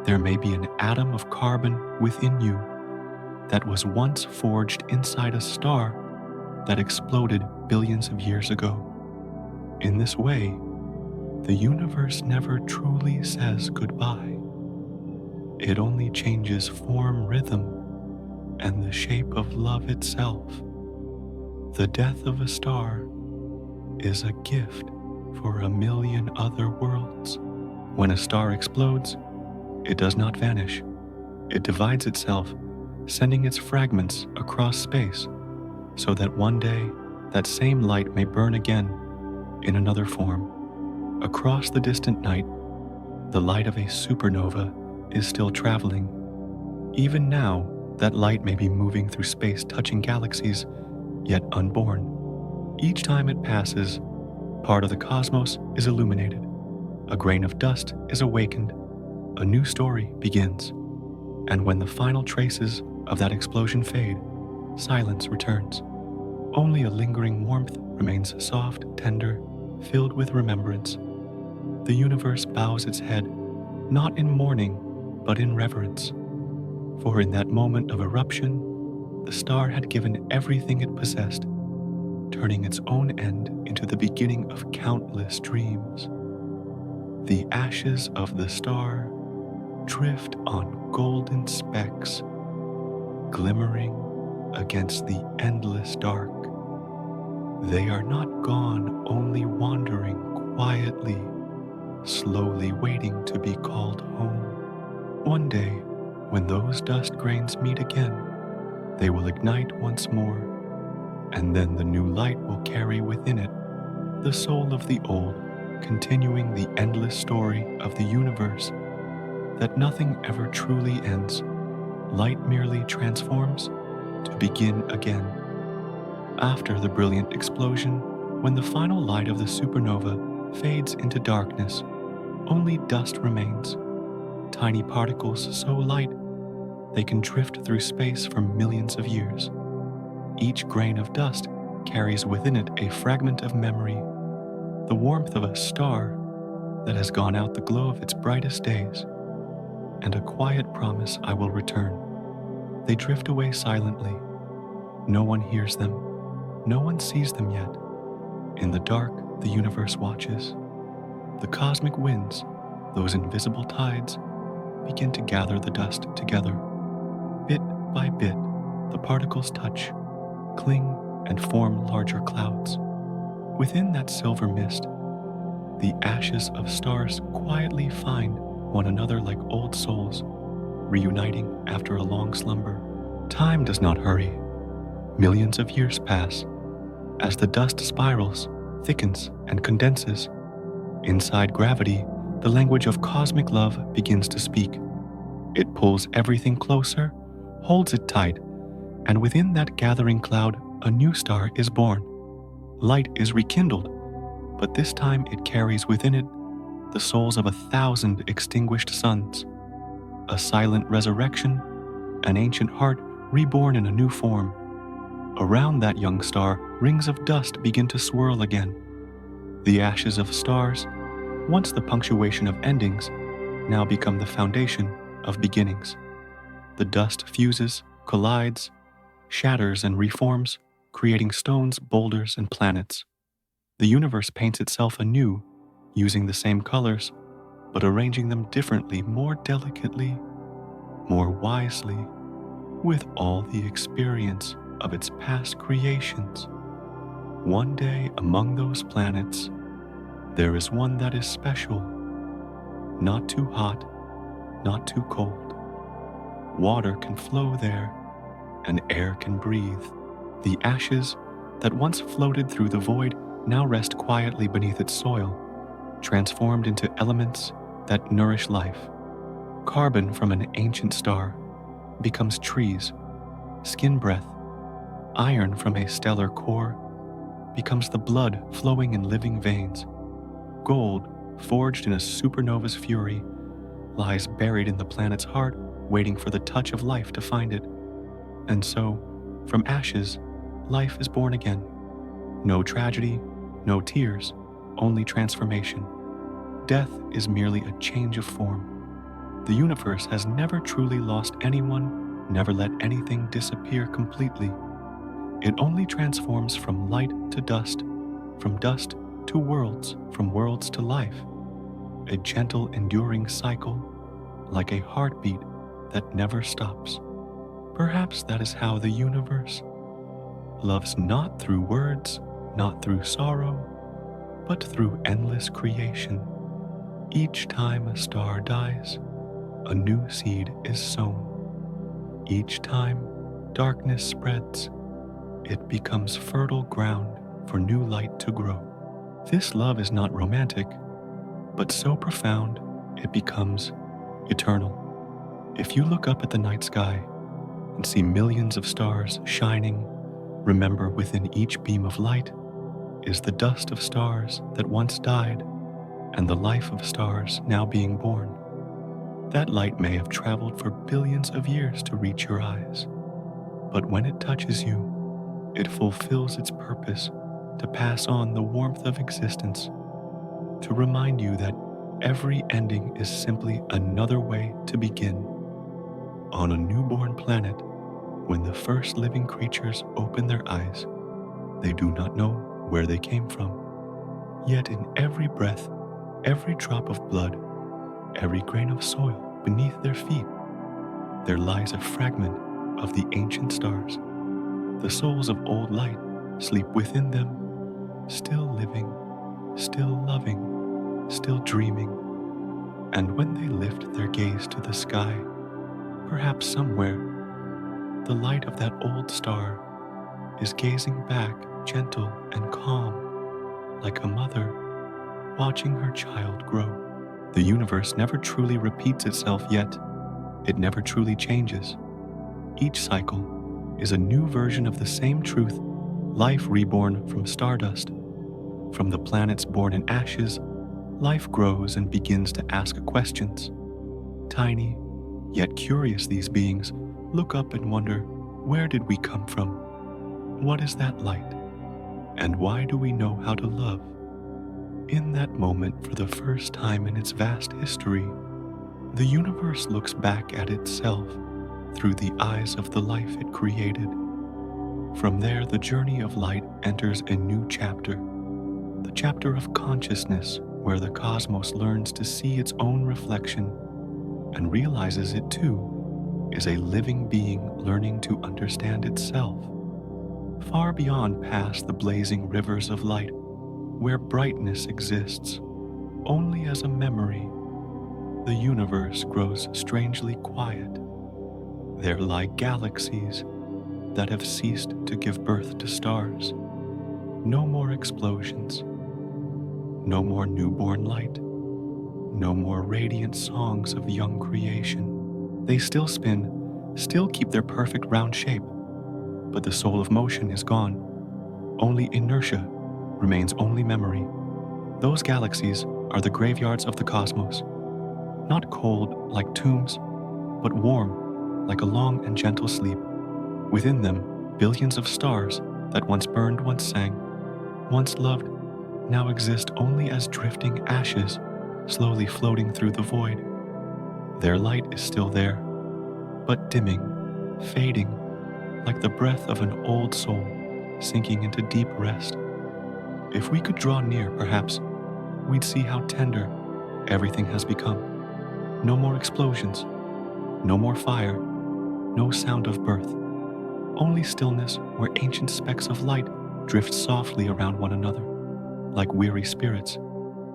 There may be an atom of carbon within you that was once forged inside a star that exploded billions of years ago. In this way, the universe never truly says goodbye. It only changes form, rhythm, and the shape of love itself. The death of a star is a gift for a million other worlds. When a star explodes, it does not vanish. It divides itself, sending its fragments across space, so that one day that same light may burn again in another form. Across the distant night, the light of a supernova is still traveling. Even now, that light may be moving through space, touching galaxies, yet unborn. Each time it passes, part of the cosmos is illuminated. A grain of dust is awakened. A new story begins. And when the final traces of that explosion fade, silence returns. Only a lingering warmth remains soft, tender, filled with remembrance. The universe bows its head, not in mourning, but in reverence. For in that moment of eruption, the star had given everything it possessed, turning its own end into the beginning of countless dreams. The ashes of the star drift on golden specks, glimmering against the endless dark. They are not gone, only wandering quietly, slowly waiting to be called home. One day, when those dust grains meet again, they will ignite once more, and then the new light will carry within it the soul of the old, continuing the endless story of the universe, that nothing ever truly ends. Light merely transforms to begin again. After the brilliant explosion, when the final light of the supernova fades into darkness, only dust remains, tiny particles so light they can drift through space for millions of years. Each grain of dust carries within it a fragment of memory, the warmth of a star that has gone out the glow of its brightest days, and a quiet promise I will return. They drift away silently. No one hears them. No one sees them yet. In the dark, the universe watches. The cosmic winds, those invisible tides, begin to gather the dust together. Bit by bit, the particles touch, cling, and form larger clouds. Within that silver mist, the ashes of stars quietly find one another like old souls, reuniting after a long slumber. Time does not hurry. Millions of years pass. As the dust spirals, thickens, and condenses, inside gravity, the language of cosmic love begins to speak. It pulls everything closer, holds it tight, and within that gathering cloud, a new star is born. Light is rekindled, but this time it carries within it the souls of 1,000 extinguished suns. A silent resurrection, an ancient heart reborn in a new form. Around that young star, rings of dust begin to swirl again. The ashes of stars, once the punctuation of endings, now become the foundation of beginnings. The dust fuses, collides, shatters, and reforms, creating stones, boulders, and planets. The universe paints itself anew, using the same colors, but arranging them differently, more delicately, more wisely, with all the experience of its past creations. One day among those planets, there is one that is special, not too hot, not too cold. Water can flow there, and air can breathe. The ashes that once floated through the void now rest quietly beneath its soil, transformed into elements that nourish life. Carbon from an ancient star becomes trees, skin breath. Iron from a stellar core becomes the blood flowing in living veins. Gold, forged in a supernova's fury, lies buried in the planet's heart, waiting for the touch of life to find it. And so, from ashes, life is born again. No tragedy, no tears, only transformation. Death is merely a change of form. The universe has never truly lost anyone, never let anything disappear completely. It only transforms from light to dust, from dust to worlds, from worlds to life. A gentle, enduring cycle, like a heartbeat that never stops. Perhaps that is how the universe loves, not through words, not through sorrow, but through endless creation. Each time a star dies, a new seed is sown. Each time darkness spreads, it becomes fertile ground for new light to grow. This love is not romantic, but so profound it becomes eternal. If you look up at the night sky and see millions of stars shining, remember within each beam of light, is the dust of stars that once died and the life of stars now being born. That light may have traveled for billions of years to reach your eyes, but when it touches you, it fulfills its purpose to pass on the warmth of existence, to remind you that every ending is simply another way to begin. On a newborn planet, when the first living creatures open their eyes, they do not know where they came from. Yet in every breath, every drop of blood, every grain of soil beneath their feet, there lies a fragment of the ancient stars. The souls of old light sleep within them, still living, still loving, still dreaming. And when they lift their gaze to the sky, perhaps somewhere, the light of that old star is gazing back gentle and calm, like a mother watching her child grow. The universe never truly repeats itself yet. It never truly changes. Each cycle is a new version of the same truth, life reborn from stardust. From the planets born in ashes, life grows and begins to ask questions. Tiny, yet curious, these beings look up and wonder, where did we come from? What is that light? And why do we know how to love? In that moment, for the first time in its vast history, the universe looks back at itself through the eyes of the life it created. From there, the journey of light enters a new chapter, the chapter of consciousness, where the cosmos learns to see its own reflection and realizes it too is a living being learning to understand itself. Far beyond past the blazing rivers of light, where brightness exists only as a memory, the universe grows strangely quiet. There lie galaxies that have ceased to give birth to stars. No more explosions. No more newborn light. No more radiant songs of young creation. They still spin, still keep their perfect round shape, but the soul of motion is gone. Only inertia remains, only memory. Those galaxies are the graveyards of the cosmos, not cold like tombs, but warm like a long and gentle sleep. Within them, billions of stars that once burned, once sang, once loved, now exist only as drifting ashes, slowly floating through the void. Their light is still there, but dimming, fading, like the breath of an old soul sinking into deep rest. If we could draw near, perhaps, we'd see how tender everything has become. No more explosions, no more fire, no sound of birth. Only stillness where ancient specks of light drift softly around one another, like weary spirits,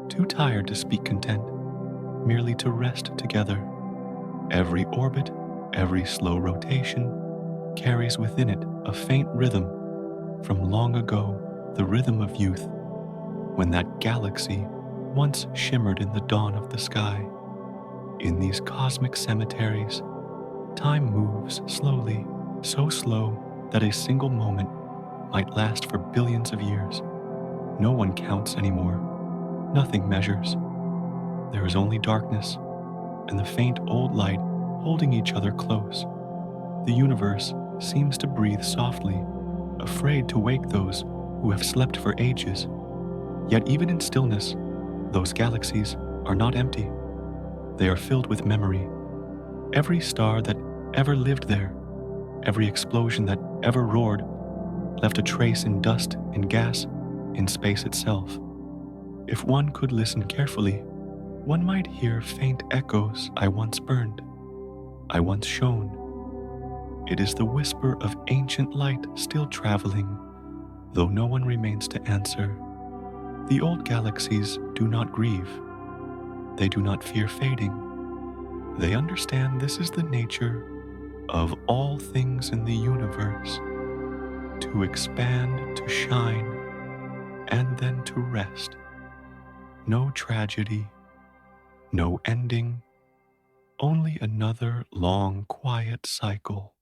too tired to speak content, merely to rest together. Every orbit, every slow rotation, carries within it a faint rhythm from long ago, the rhythm of youth, when that galaxy once shimmered in the dawn of the sky. In these cosmic cemeteries, time moves slowly, so slow that a single moment might last for billions of years. No one counts anymore. Nothing measures. There is only darkness and the faint old light holding each other close. The universe seems to breathe softly, afraid to wake those who have slept for ages. Yet even in stillness, those galaxies are not empty. They are filled with memory. Every star that ever lived there, every explosion that ever roared, left a trace in dust, in gas, in space itself. If one could listen carefully, one might hear faint echoes. I once burned. I once shone. It is the whisper of ancient light still traveling, though no one remains to answer. The old galaxies do not grieve. They do not fear fading. They understand this is the nature of all things in the universe, to expand, to shine, and then to rest. No tragedy, no ending, only another long, quiet cycle.